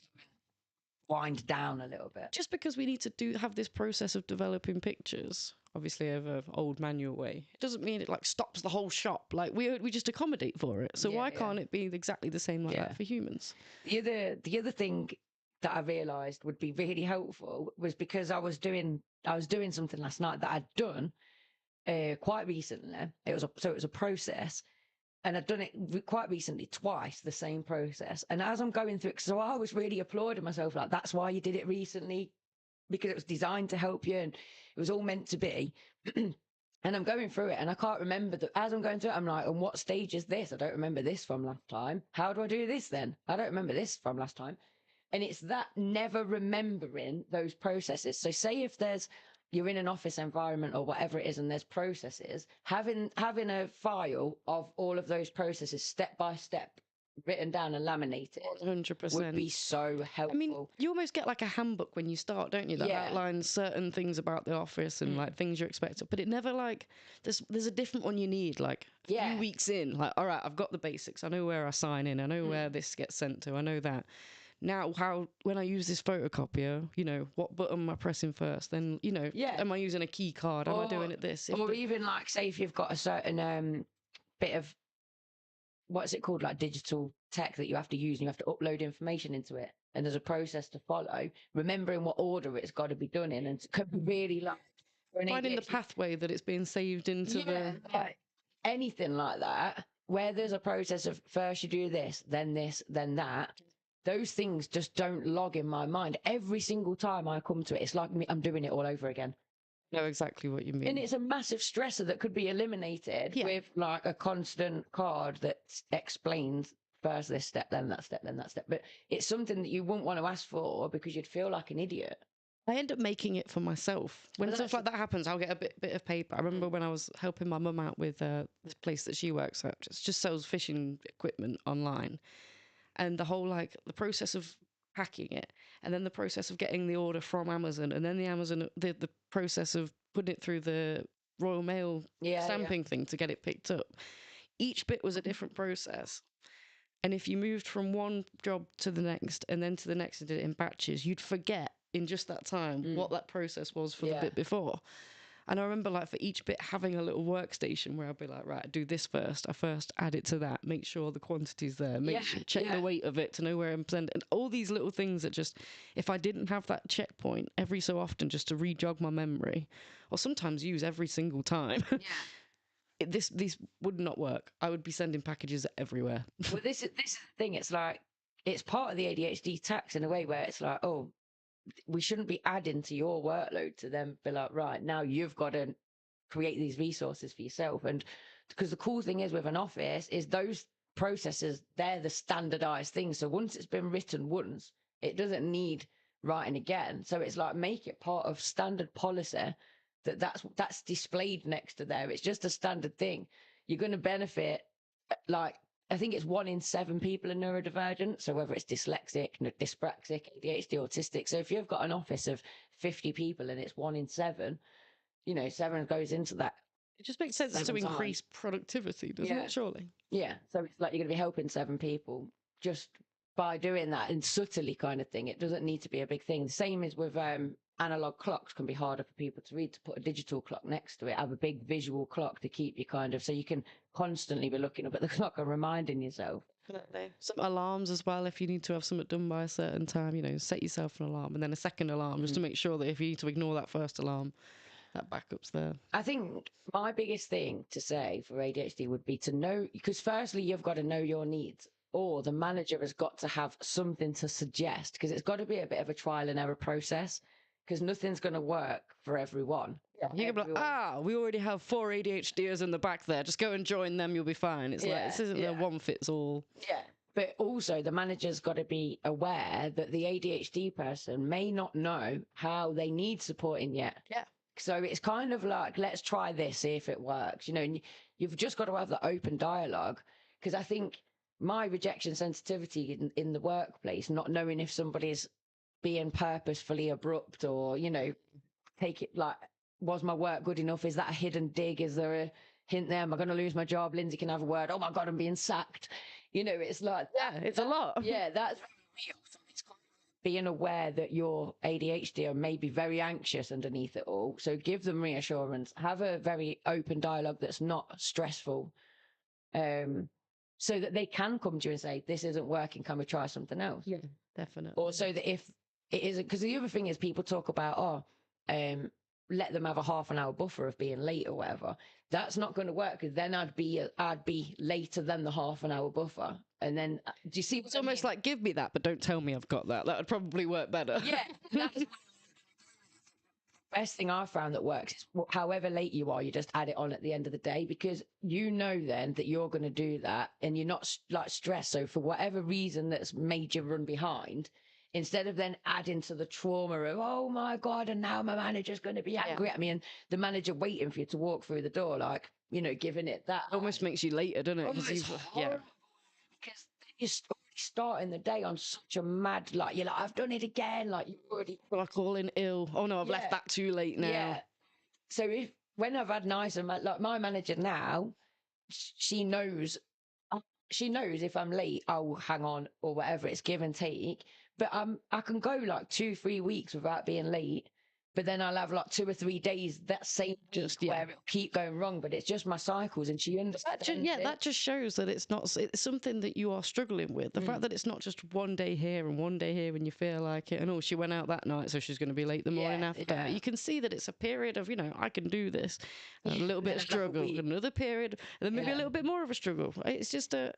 Speaker 3: wind down a little bit.
Speaker 2: Just because we need to have this process of developing pictures, obviously of an old manual way, it doesn't mean it like stops the whole shop. Like we just accommodate for it. So why can't it be exactly the same like that for humans?
Speaker 3: The other thing that I realised would be really helpful was because I was doing something last night that I'd done quite recently. It was a process. And I'd done it quite recently, twice, the same process. And as I'm going through it, so I was really applauding myself, like, that's why you did it recently, because it was designed to help you and it was all meant to be. And I'm going through it and I can't remember that as I'm going through it, I'm like, and what stage is this? I don't remember this from last time. How do I do this then? I don't remember this from last time. And it's that never remembering those processes. So say if you're in an office environment or whatever it is, and there's processes, having a file of all of those processes step by step written down and laminated
Speaker 2: 100%
Speaker 3: would be so helpful.
Speaker 2: I mean, you almost get like a handbook when you start, don't you? That outlines certain things about the office and like things you're expected. But it never like there's a different one you need like a few weeks in. Like, all right, I've got the basics. I know where I sign in. I know where this gets sent to. I know that. Now, when I use this photocopier, you know, what button am I pressing first? Then, you know, am I using a key card? Am I doing it this?
Speaker 3: Or even like, say if you've got a certain bit of, what's it called, like digital tech that you have to use and you have to upload information into it. And there's a process to follow, remembering what order it's got to be done in. And it could be really like...
Speaker 2: finding the pathway that it's being saved into
Speaker 3: like anything like that, where there's a process of first you do this, then that. Those things just don't log in my mind. Every single time I come to it, it's like I'm doing it all over again.
Speaker 2: Know exactly what you mean.
Speaker 3: And it's a massive stressor that could be eliminated with like a constant card that explains first this step, then that step, then that step. But it's something that you wouldn't want to ask for because you'd feel like an idiot.
Speaker 2: I end up making it for myself. When stuff like that happens, I'll get a bit of paper. I remember when I was helping my mum out with this place that she works at, just sells fishing equipment online. And the whole like the process of packing it, and then the process of getting the order from Amazon, and then the process of putting it through the Royal Mail stamping thing to get it picked up. Each bit was a different process. And if you moved from one job to the next and then to the next and did it in batches, you'd forget in just that time what that process was for the bit before. And I remember like for each bit having a little workstation where I'd be like, right, do this first. I first add it to that, make sure the quantity's there, check the weight of it to know where I'm sending. And all these little things that just, if I didn't have that checkpoint every so often just to re-jog my memory, or sometimes use every single time, this would not work. I would be sending packages everywhere.
Speaker 3: Well, this is the thing. It's like, it's part of the ADHD tax in a way where it's like, oh, we shouldn't be adding to your workload to then be like, right, now you've got to create these resources for yourself. And because the cool thing is with an office is those processes, they're the standardized things. So once it's been written once, it doesn't need writing again. So it's like, make it part of standard policy that's displayed next to there. It's just a standard thing. You're going to benefit, like, I think it's 1 in 7 people are neurodivergent. So whether it's dyslexic, dyspraxic, ADHD, autistic. So if you've got an office of 50 people and it's 1 in 7, 7 goes into that.
Speaker 2: It just makes sense to increase productivity, doesn't it, surely?
Speaker 3: Yeah. So it's like you're going to be helping 7 people just by doing that and subtly kind of thing. It doesn't need to be a big thing. The same is with analog clocks can be harder for people to read, to put a digital clock next to it, have a big visual clock to keep you kind of, so you can constantly be looking up at the clock and reminding yourself.
Speaker 2: Some alarms as well, if you need to have something done by a certain time, set yourself an alarm and then a second alarm just to make sure that if you need to ignore that first alarm, that backup's there.
Speaker 3: I think my biggest thing to say for ADHD would be to know, because firstly, you've got to know your needs, or the manager has got to have something to suggest, because it's got to be a bit of a trial and error process, because nothing's going to work for everyone.
Speaker 2: You can be like, we already have 4 ADHDers in the back there. Just go and join them. You'll be fine. It's like, this isn't a one fits all. Yeah.
Speaker 3: But also the manager's got to be aware that the ADHD person may not know how they need supporting yet.
Speaker 2: Yeah.
Speaker 3: So it's kind of like, let's try this, see if it works, and you've just got to have the open dialogue, because I think my rejection sensitivity in the workplace, not knowing if somebody's being purposefully abrupt or, take it like, was my work good enough? Is that a hidden dig? Is there hint there, am I going to lose my job? Lindsay can have a word. Oh my God, I'm being sacked. You know, it's like,
Speaker 2: Yeah, it's a lot.
Speaker 3: yeah, that's real. So it's kind of being aware that your ADHD are maybe very anxious underneath it all. So give them reassurance, have a very open dialogue that's not stressful. So that they can come to you and say, this isn't working, can we try something else?
Speaker 2: Yeah, definitely.
Speaker 3: Or so that if it isn't, because the other thing is people talk about, let them have a half an hour buffer of being late or whatever. That's not going to work, because then I'd be later than the half an hour buffer. And then, do you see?
Speaker 2: It's almost like, give me that, but don't tell me I've got that. That would probably work better.
Speaker 3: Yeah, that's best thing I found that works is however late you are, you just add it on at the end of the day, because you know then that you're going to do that and you're not like stressed. So for whatever reason that's made you run behind, instead of then adding to the trauma of, oh my God, and now my manager's going to be angry at me, and the manager waiting for you to walk through the door, like, you know, giving it that.
Speaker 2: Almost makes you later, doesn't it?
Speaker 3: Because you're starting the day on such a mad, like, you're like, I've done it again, like you already
Speaker 2: like calling ill. Oh no, I've left that too late now.
Speaker 3: Yeah. So when I've had nicer, like my manager now, she knows if I'm late, I'll hang on or whatever. It's give and take. But I can go like 2-3 weeks without being late. But then I'll have like 2 or 3 days that same where it'll keep going wrong. But it's just my cycles, and she understands.
Speaker 2: That just shows that it's something that you are struggling with. The fact that it's not just one day here and one day here when you feel like it, and she went out that night, so she's going to be late the morning after. Yeah. You can see that it's a period of, I can do this, a little bit of struggle, another period, and then maybe a little bit more of a struggle. It's just and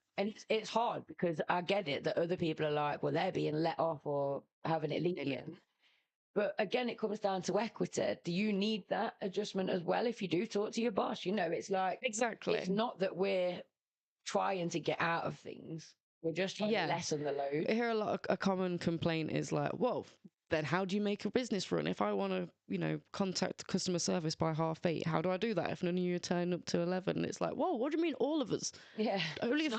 Speaker 3: it's hard, because I get it that other people are like, well, they're being let off or having it lenient. But again, it comes down to equity. Do you need that adjustment as well? If you do talk to your boss, it's like,
Speaker 2: exactly.
Speaker 3: It's not that we're trying to get out of things. We're just trying to lessen the load.
Speaker 2: I hear a common complaint is like, well, then how do you make a business run? If I want to, contact customer service by 8:30, how do I do that if none of you turn up to 11? It's like, whoa, what do you mean all of us? Yeah. Only,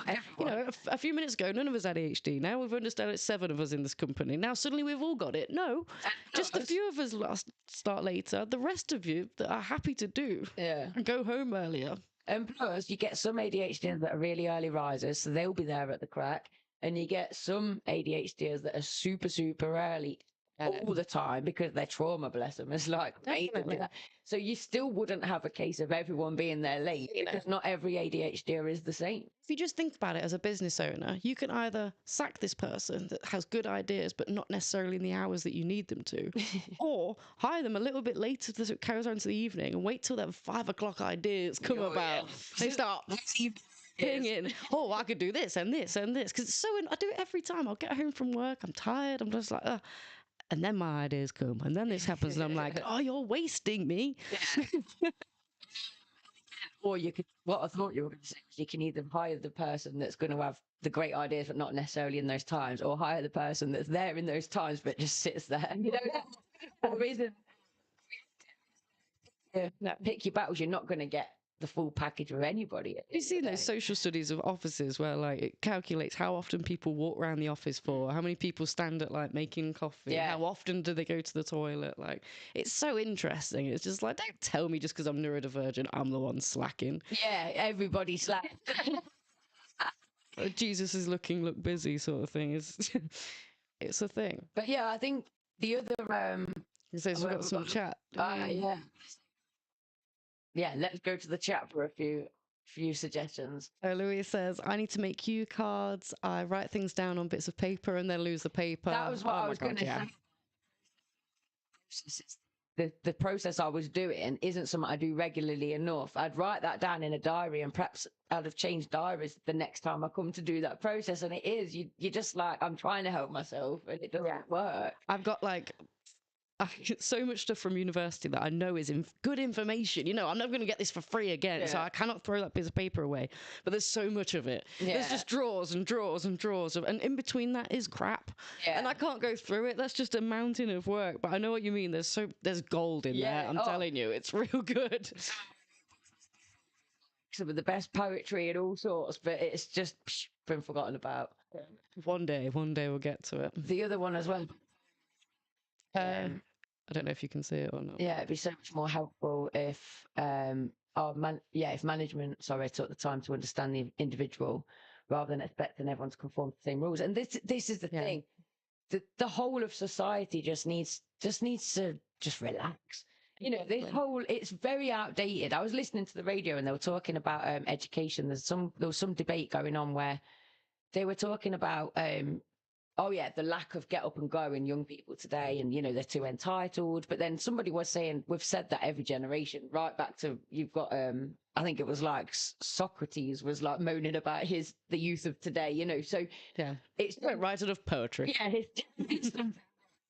Speaker 2: a few minutes ago, none of us had ADHD. Now we've understood it's 7 of us in this company. Now suddenly we've all got it. No, just a few of us start later. The rest of you that are happy to do and go home earlier.
Speaker 3: And plus, you get some ADHDers that are really early risers, so they'll be there at the crack. And you get some ADHDers that are super, super early all the time, because their trauma, bless them, is like made them do that. So you still wouldn't have a case of everyone being there late, because not every ADHD is the same.
Speaker 2: If you just think about it as a business owner, you can either sack this person that has good ideas but not necessarily in the hours that you need them to, or hire them a little bit later so it carries on to the evening, and wait till their 5 o'clock ideas come about. They start pinging, I could do this and this and this, because I do it every time. I'll get home from work, I'm tired, I'm just like, and then my ideas come, and then this happens, and I'm like, you're wasting me.
Speaker 3: Or what I thought you were going to say was, you can either hire the person that's going to have the great ideas but not necessarily in those times, or hire the person that's there in those times but just sits there. For reason, pick your battles. You're not going to get the full package of anybody.
Speaker 2: You've seen those social studies of offices where it calculates how often people walk around the office for, how many people stand at making coffee, how often do they go to the toilet. It's so interesting. It's just like, don't tell me just because I'm neurodivergent I'm the one slacking.
Speaker 3: Yeah, everybody slacks.
Speaker 2: Jesus is look busy sort of thing. It's a thing.
Speaker 3: But yeah, I think the other
Speaker 2: we've got some chat.
Speaker 3: Yeah, let's go to the chat for a few suggestions.
Speaker 2: Louise says, I need to make cue cards. I write things down on bits of paper and then lose the paper.
Speaker 3: That was what I was going to say. The process I was doing isn't something I do regularly enough. I'd write that down in a diary, and perhaps I'd have changed diaries the next time I come to do that process. And it is, you're just like, I'm trying to help myself, and it doesn't work.
Speaker 2: I've got I get so much stuff from university that I know is good information. I'm never going to get this for free again, so I cannot throw that piece of paper away. But there's so much of it. Yeah. There's just drawers and drawers and drawers, and in between that is crap. Yeah. And I can't go through it. That's just a mountain of work. But I know what you mean. There's gold in there. I'm telling you, it's real good.
Speaker 3: Some of the best poetry and all sorts, but it's just been forgotten about.
Speaker 2: One day we'll get to it.
Speaker 3: The other one as well.
Speaker 2: I don't know if you can see it or not.
Speaker 3: Yeah, it'd be so much more helpful if if management, took the time to understand the individual rather than expecting everyone to conform to the same rules. And this is the thing. The whole of society just needs to just relax. You know, it's very outdated. I was listening to the radio and they were talking about education. There was some debate going on where they were talking about the lack of get up and go in young people today, and you know, they're too entitled. But then somebody was saying, we've said that every generation, right back to, you've got I think it was like Socrates was like moaning about the youth of today, you know. So it's
Speaker 2: don't write enough poetry.
Speaker 3: Yeah, it's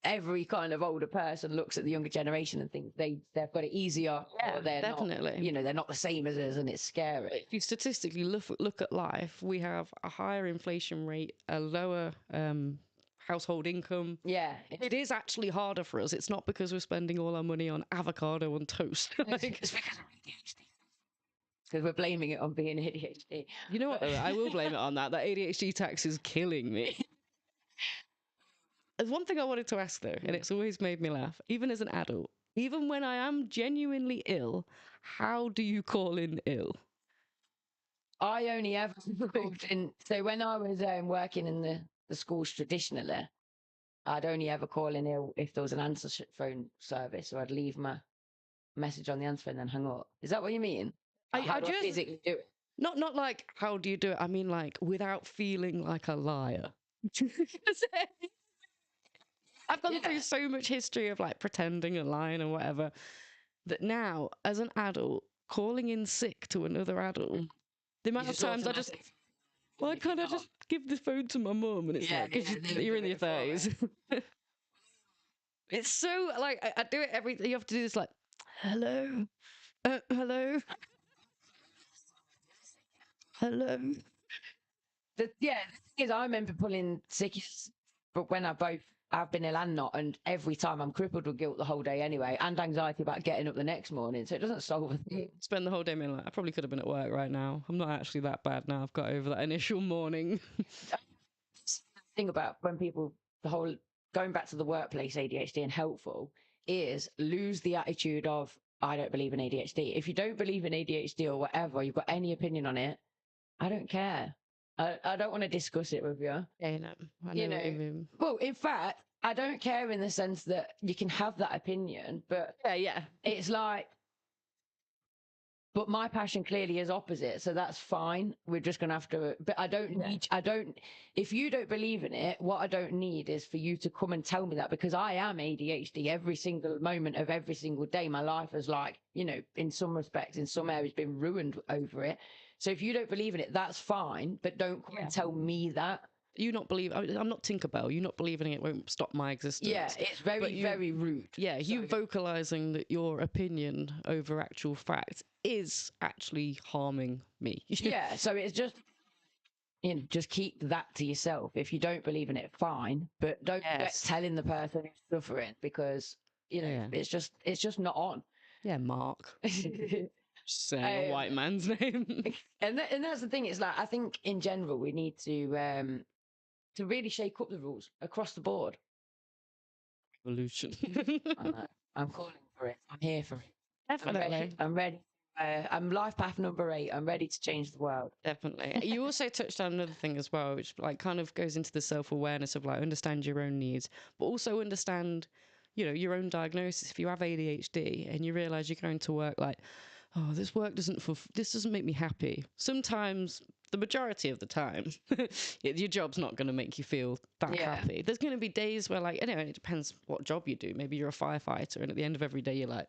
Speaker 3: every kind of older person looks at the younger generation and thinks they've got it easier.
Speaker 2: Yeah,
Speaker 3: or they're
Speaker 2: definitely.
Speaker 3: not, you know, they're not the same as us, and it's scary.
Speaker 2: If you statistically look at life, we have a higher inflation rate, a lower household income.
Speaker 3: Yeah,
Speaker 2: it is actually harder for us. It's not because we're spending all our money on avocado on toast.
Speaker 3: It's because of ADHD. Because we're blaming it on being ADHD.
Speaker 2: You know what, though? I will blame it on that. That ADHD tax is killing me. There's one thing I wanted to ask, though, and it's always made me laugh, even as an adult, even when I am genuinely ill, how do you call in ill?
Speaker 3: I only ever called in. So when I was working in the schools traditionally, I'd only ever call in ill if there was an answer phone service, or I'd leave my message on the answer and then hang up. Is that what you mean? How do I physically do it?
Speaker 2: Not like, how do you do it? I mean, like, without feeling like a liar. I've gone through so much history of like pretending and lying and whatever, that now, as an adult, calling in sick to another adult, the amount of times I can't I just give the phone to my mum? And it's you're in your 30s. It's so, like, I do it you have to do this, like, hello, hello, hello.
Speaker 3: The thing is, I remember pulling sick, but when I've been ill and not, and every time I'm crippled with guilt the whole day anyway, and anxiety about getting up the next morning, so it doesn't solve a thing.
Speaker 2: Spend the whole day being like, I probably could have been at work right now. I'm not actually that bad now. I've got over that initial morning.
Speaker 3: Thing about when people, going back to the workplace ADHD and helpful, is lose the attitude of, I don't believe in ADHD. If you don't believe in ADHD or whatever, you've got any opinion on it, I don't care. I don't want to discuss it with you.
Speaker 2: Yeah, no, I know what you mean.
Speaker 3: Well, in fact, I don't care in the sense that you can have that opinion, but it's like, but my passion clearly is opposite, so that's fine. We're just going to have to, but if you don't believe in it, what I don't need is for you to come and tell me that, because I am ADHD every single moment of every single day. My life has, like, you know, in some respects, in some areas, been ruined over it. So if you don't believe in it, that's fine, but don't come and tell me that.
Speaker 2: You not believe, I'm not Tinkerbell, you not believing it won't stop my existence.
Speaker 3: Yeah, it's very rude.
Speaker 2: Yeah, you vocalizing that your opinion over actual fact is actually harming me.
Speaker 3: Yeah, so it's just, you know, just keep that to yourself. If you don't believe in it, fine, but don't get telling the person who's suffering, because, you know, it's just not on.
Speaker 2: Yeah, Mark. Saying a white man's name.
Speaker 3: And that's the thing. It's like, I think in general we need to really shake up the rules across the board.
Speaker 2: Revolution.
Speaker 3: I'm calling for it. I'm here for it.
Speaker 2: Definitely.
Speaker 3: I'm ready. I'm life path number 8. I'm ready to change the world.
Speaker 2: Definitely. You also touched on another thing as well, which like kind of goes into the self-awareness of like understand your own needs, but also understand, you know, your own diagnosis. If you have ADHD and you realize you're going to work like, oh, this work this doesn't make me happy. Sometimes, the majority of the time, your job's not going to make you feel that happy. There's going to be days where, like, anyway, it depends what job you do. Maybe you're a firefighter, and at the end of every day, you're like,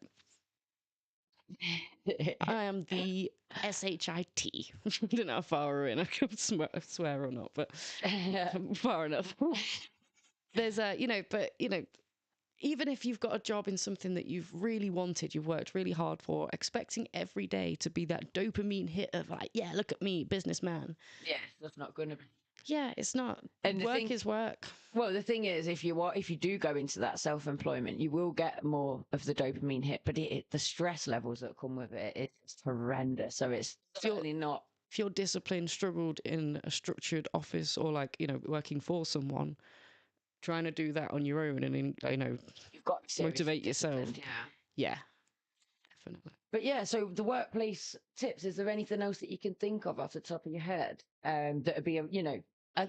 Speaker 2: I am the SHIT. I don't know how far we're in. I can swear or not, but far enough. There's even if you've got a job in something that you've really wanted, you've worked really hard for, expecting every day to be that dopamine hit of like, yeah, look at me, businessman.
Speaker 3: Yeah, that's not going to be.
Speaker 2: Yeah, it's not.
Speaker 3: And
Speaker 2: work is work.
Speaker 3: Well, the thing is, if you do go into that self-employment, you will get more of the dopamine hit, but the stress levels that come with it's horrendous. So it's certainly not.
Speaker 2: If you're disciplined, struggled in a structured office, or like, you know, working for someone, trying to do that on your own and, you know,
Speaker 3: you've got to
Speaker 2: motivate yourself.
Speaker 3: Yeah.
Speaker 2: definitely.
Speaker 3: But yeah, so the workplace tips, is there anything else that you can think of off the top of your head that would be,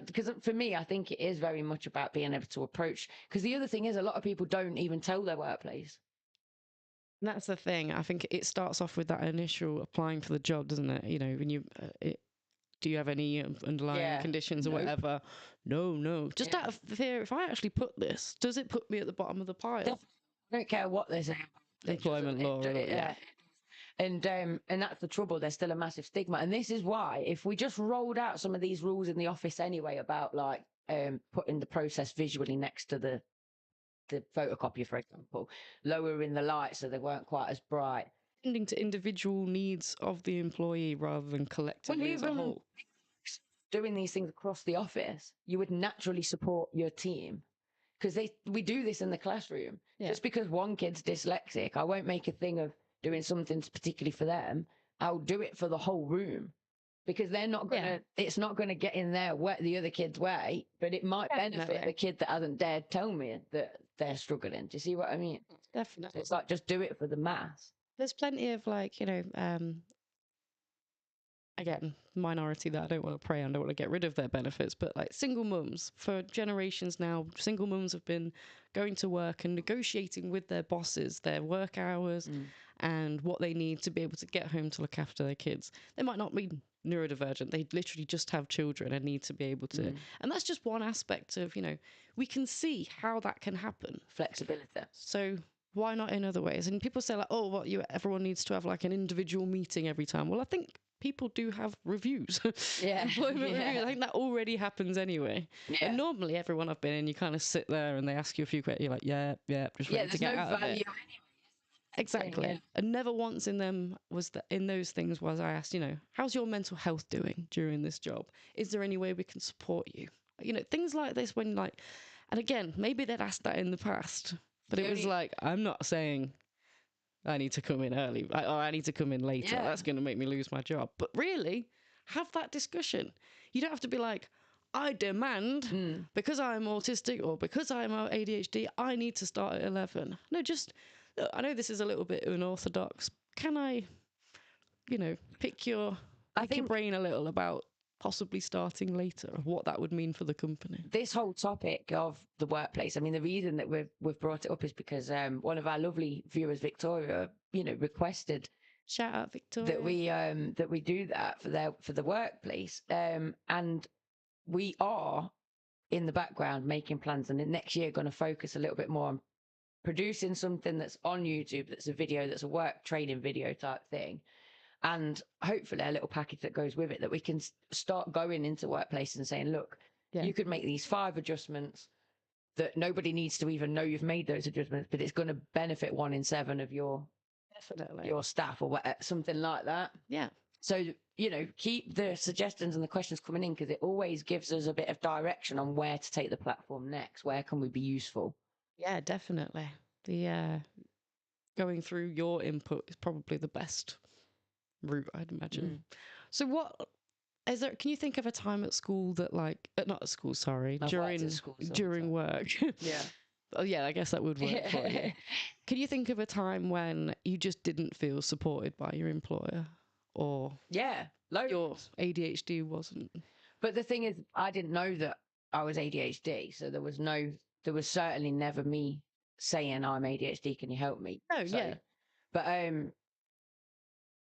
Speaker 3: because for me, I think it is very much about being able to approach, because the other thing is a lot of people don't even tell their workplace.
Speaker 2: And that's the thing. I think it starts off with that initial applying for the job, doesn't it? When you, do you have any underlying conditions or whatever? No. Just out of fear, if I actually put this, does it put me at the bottom of the pile?
Speaker 3: I don't care what they say.
Speaker 2: Employment law, yeah.
Speaker 3: And that's the trouble. There's still a massive stigma, and this is why if we just rolled out some of these rules in the office anyway about like putting the process visually next to the photocopier, for example, lowering the lights so they weren't quite as bright,
Speaker 2: Tending to individual needs of the employee rather than collectively as a whole.
Speaker 3: Doing these things across the office, you would naturally support your team, because we do this in the classroom. Just because one kid's dyslexic, I won't make a thing of doing something particularly for them. I'll do it for the whole room, because they're not gonna. It's not gonna get in the other kid's way, but it might benefit the kid that hasn't dared tell me that they're struggling. Do you see what I mean?
Speaker 2: Definitely.
Speaker 3: So it's like, just do it for the mass.
Speaker 2: There's plenty of again, minority that I don't want to prey on, don't want to get rid of their benefits, but like single mums for generations now, single mums have been going to work and negotiating with their bosses their work hours and what they need to be able to get home to look after their kids. They might not be neurodivergent, they literally just have children and need to be able to, and that's just one aspect of, we can see how that can happen.
Speaker 3: Flexibility.
Speaker 2: So why not in other ways? And people say like, oh, what, everyone needs to have like an individual meeting every time. Well, I think people do have reviews. Employment reviews. I think that already happens anyway. And normally everyone I've been in, you kind of sit there and they ask you a few questions. You're like, just ready to get out of it. Anyway. Exactly. And never once in them in those things was I asked, how's your mental health doing during this job? Is there any way we can support you? Things like this when and again, maybe they'd asked that in the past, but it was like, I'm not saying I need to come in early or I need to come in later. That's going to make me lose my job. But really, have that discussion. You don't have to be like, I demand because I'm autistic or because I'm ADHD, I need to start at 11. No, just, look, I know this is a little bit unorthodox. Can I, pick your brain a little about possibly starting later, what that would mean for the company?
Speaker 3: This whole topic of the workplace, I mean, the reason that we've brought it up is because one of our lovely viewers, Victoria, requested,
Speaker 2: shout out Victoria,
Speaker 3: that we do that for the workplace, and we are in the background making plans, and next year going to focus a little bit more on producing something that's on YouTube, that's a video, that's a work training video type thing. And hopefully a little package that goes with it that we can start going into workplaces and saying, look, you could make these 5 adjustments that nobody needs to even know you've made those adjustments, but it's going to benefit 1 in 7 of your staff or whatever, something like that.
Speaker 2: Yeah.
Speaker 3: So, keep the suggestions and the questions coming in, because it always gives us a bit of direction on where to take the platform next. Where can we be useful?
Speaker 2: Yeah, definitely. The going through your input is probably the best route, I'd imagine. So can you think of a time at school that not at school, sorry, during work? Oh yeah, I guess that would work for you. Can you think of a time when you just didn't feel supported by your employer, or your ADHD wasn't?
Speaker 3: But the thing is, I didn't know that I was ADHD, so there was certainly never me saying, I'm ADHD, can you help me?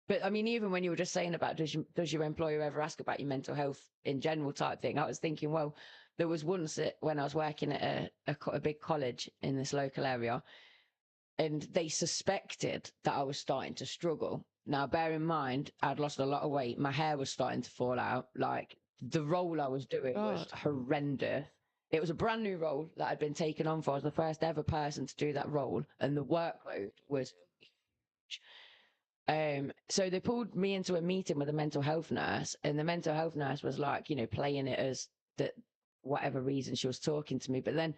Speaker 3: But I mean, even when you were just saying about does your employer ever ask about your mental health in general type thing, I was thinking, well, there was once when I was working at a big college in this local area, and they suspected that I was starting to struggle. Now, bear in mind, I'd lost a lot of weight. My hair was starting to fall out. Like, the role I was doing was horrendous. It was a brand new role that I'd been taken on for. I was the first ever person to do that role, and the workload was huge. So they pulled me into a meeting with a mental health nurse, and the mental health nurse was like, playing it as that whatever reason she was talking to me. But then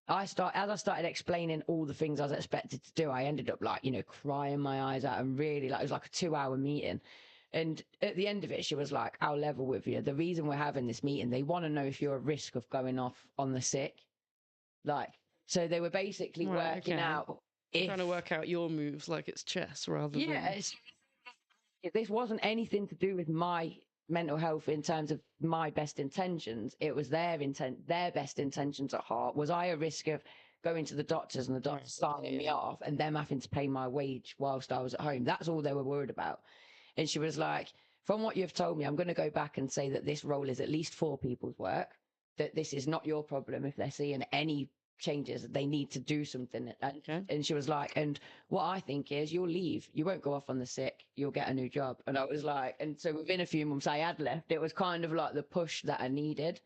Speaker 3: as I started explaining all the things I was expected to do, I ended up crying my eyes out, and really it was like a 2-hour meeting. And at the end of it, she was like, I'll level with you. The reason we're having this meeting, they want to know if you're at risk of going off on the sick. So they were basically working out
Speaker 2: trying to work out your moves like it's chess rather than...
Speaker 3: If this wasn't anything to do with my mental health in terms of my best intentions, it was their best intentions at heart. Was I a risk of going to the doctors and the doctors signing me off and them having to pay my wage whilst I was at home? That's all they were worried about. And she was like, from what you've told me, I'm going to go back and say that this role is at least 4 people's work, that this is not your problem. If they're seeing any changes, they need to do something. And she was like, and what I think is you'll leave, you won't go off on the sick, you'll get a new job. And I was like, and so within a few months I had left. It was kind of like the push that I needed.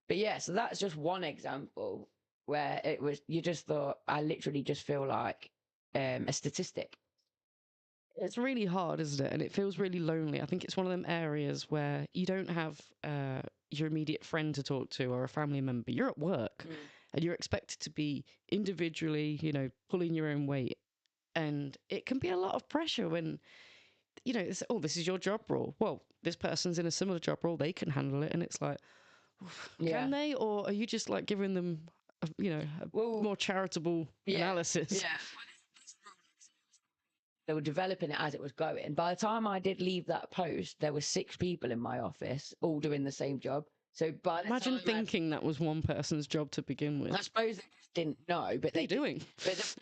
Speaker 3: But yeah, so that's just one example where it was, you just thought, I literally just feel like a statistic.
Speaker 2: It's really hard, isn't it? And it feels really lonely. I think it's one of them areas where you don't have your immediate friend to talk to or a family member. You're at work and you're expected to be individually, you know, pulling your own weight. And it can be a lot of pressure when, you know, it's, oh, this is your job role. Well, this person's in a similar job role. They can handle it. And it's like, can they? Or are you just like giving them, you know, a more charitable analysis?
Speaker 3: Yeah. They were developing it as it was going. By the time I did leave that post, there were 6 people in my office all doing the same job. So
Speaker 2: imagine thinking that was one person's job to begin with.
Speaker 3: I suppose they just didn't know, but they're doing. But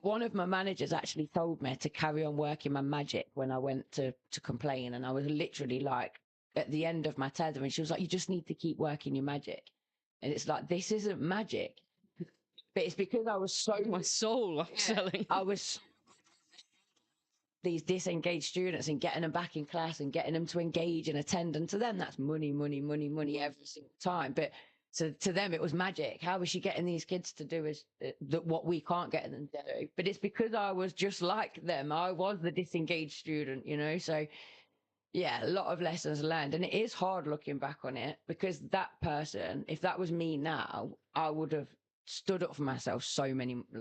Speaker 3: one of my managers actually told me to carry on working my magic when I went to complain, and I was literally like at the end of my tether, and she was like, "You just need to keep working your magic," and it's like, this isn't magic, but it's because I was so
Speaker 2: my soul I'm selling.
Speaker 3: I was. These disengaged students and getting them back in class and getting them to engage and attend. And to them, that's money every single time. But to them, it was magic. How was she getting these kids to do what we can't get them to do? But it's because I was just like them. I was the disengaged student, you know? So yeah, a lot of lessons learned. And it is hard looking back on it, because that person, if that was me now, I would have stood up for myself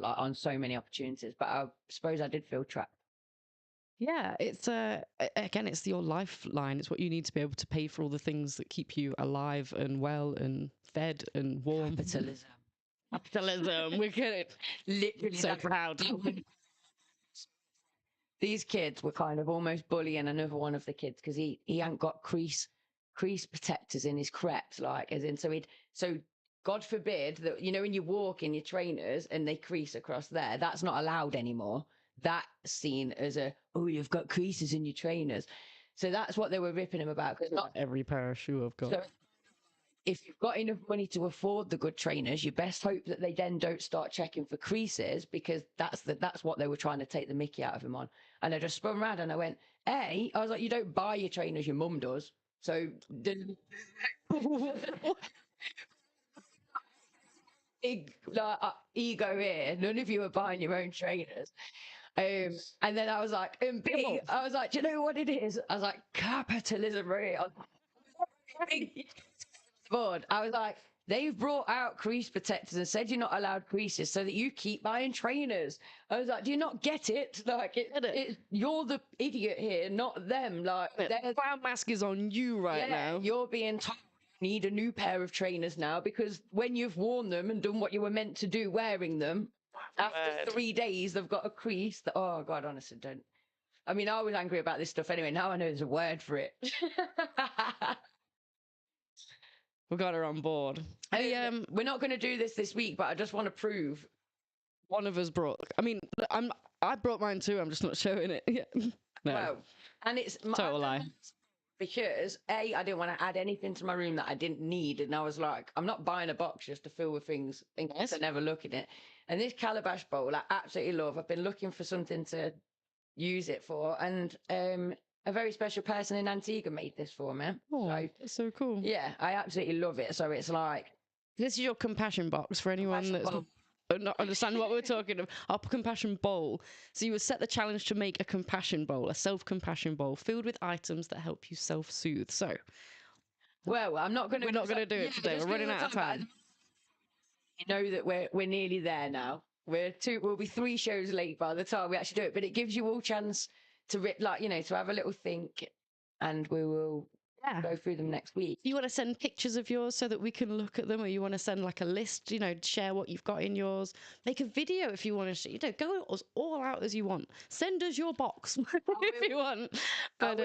Speaker 3: on so many opportunities. But I suppose I did feel trapped.
Speaker 2: Yeah, it's again, it's your lifeline. It's what you need to be able to pay for all the things that keep you alive and well and fed and warm. Capitalism. We're getting literally so proud.
Speaker 3: These kids were kind of almost bullying another one of the kids because he hadn't got crease protectors in his creps, like as in so God forbid that, you know, when you walk in your trainers and they crease across there, that's not allowed anymore. That's seen as you've got creases in your trainers. So that's what they were ripping him about. Because
Speaker 2: not every pair of shoe I've got. So
Speaker 3: if you've got enough money to afford the good trainers, you best hope that they then don't start checking for creases, because that's what they were trying to take the mickey out of him on. And I just spun around and I went, I was like, you don't buy your trainers, your mum does. So big ego here. None of you are buying your own trainers. And then I was like, I was like, do you know what it is? I was like, capitalism, right? I was like, they've brought out crease protectors and said you're not allowed creases so that you keep buying trainers. I was like, do you not get it? Like, you're the idiot here, not them. Like,
Speaker 2: the brown mask is on you now.
Speaker 3: You're being told you need a new pair of trainers now, because when you've worn them and done what you were meant to do wearing them, after 3 days, they've got a crease. Oh, God, honestly, don't. I mean, I was angry about this stuff anyway. Now I know there's a word for it.
Speaker 2: We got her on board.
Speaker 3: We're not going to do this week, but I just want to prove.
Speaker 2: One of us brought. I mean, I brought mine too. I'm just not showing it. No.
Speaker 3: Well, and it's
Speaker 2: total lie.
Speaker 3: Because I didn't want to add anything to my room that I didn't need, and I was like, I'm not buying a box just to fill with things in case I never look at it. And this calabash bowl, I absolutely love. I've been looking for something to use it for, and a very special person in Antigua made this for me.
Speaker 2: Oh, that's so cool.
Speaker 3: Yeah, I absolutely love it. So it's like,
Speaker 2: this is your compassion box for anyone that's not understand what we're talking about. Our compassion bowl. So you would set the challenge to make a compassion bowl, a self-compassion bowl filled with items that help you self-soothe. So,
Speaker 3: well, we're not going
Speaker 2: to do it today. We're running out of time.
Speaker 3: You know that we're nearly there now. We'll be 3 shows late by the time we actually do it, but it gives you all chance to to have a little think, and we will.
Speaker 2: Yeah.
Speaker 3: Go through them next week.
Speaker 2: You want to send pictures of yours so that we can look at them, or you want to send like a list, share what you've got in yours. Make a video if you want to, go as all out as you want. Send us your box if you want. But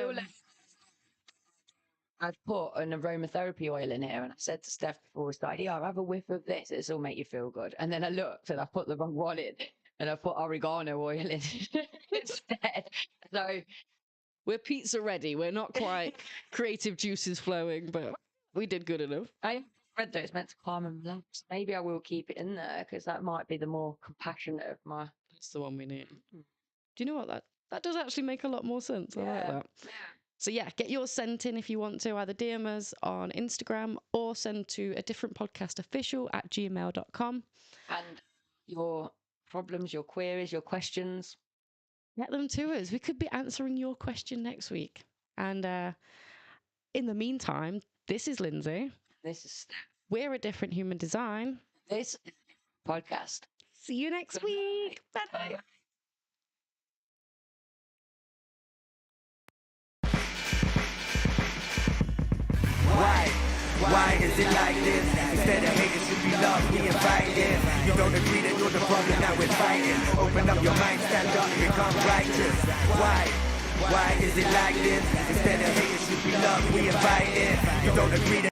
Speaker 3: I've put an aromatherapy oil in here, and I said to Steph before we started, yeah, I'll have a whiff of this. This will make you feel good. And then I looked and I put the wrong one in, and I put oregano oil in instead. So
Speaker 2: we're pizza ready. We're not quite creative juices flowing, but we did good enough.
Speaker 3: I read that it's meant to calm and relax. Maybe I will keep it in there because that might be the more compassionate of my.
Speaker 2: That's the one we need. Do you know what? That does actually make a lot more sense. I like that.
Speaker 3: Yeah.
Speaker 2: So yeah, get yours sent in if you want to. Either DM us on Instagram or send to a different podcast official@gmail.com.
Speaker 3: And your problems, your queries, your questions.
Speaker 2: Get them to us. We could be answering your question next week. And in the meantime, this is Lindsay.
Speaker 3: This is Steph.
Speaker 2: We're a different human design.
Speaker 3: This is podcast.
Speaker 2: See you next week. Bye.
Speaker 1: Why is it like this? Instead of hate, it should be love, we invite it. You don't agree, then you're the problem, now we're fighting. Open up your mind, stand up, become righteous. Why is it like this? Instead of hate, it should be love, we invite it. You don't agree, then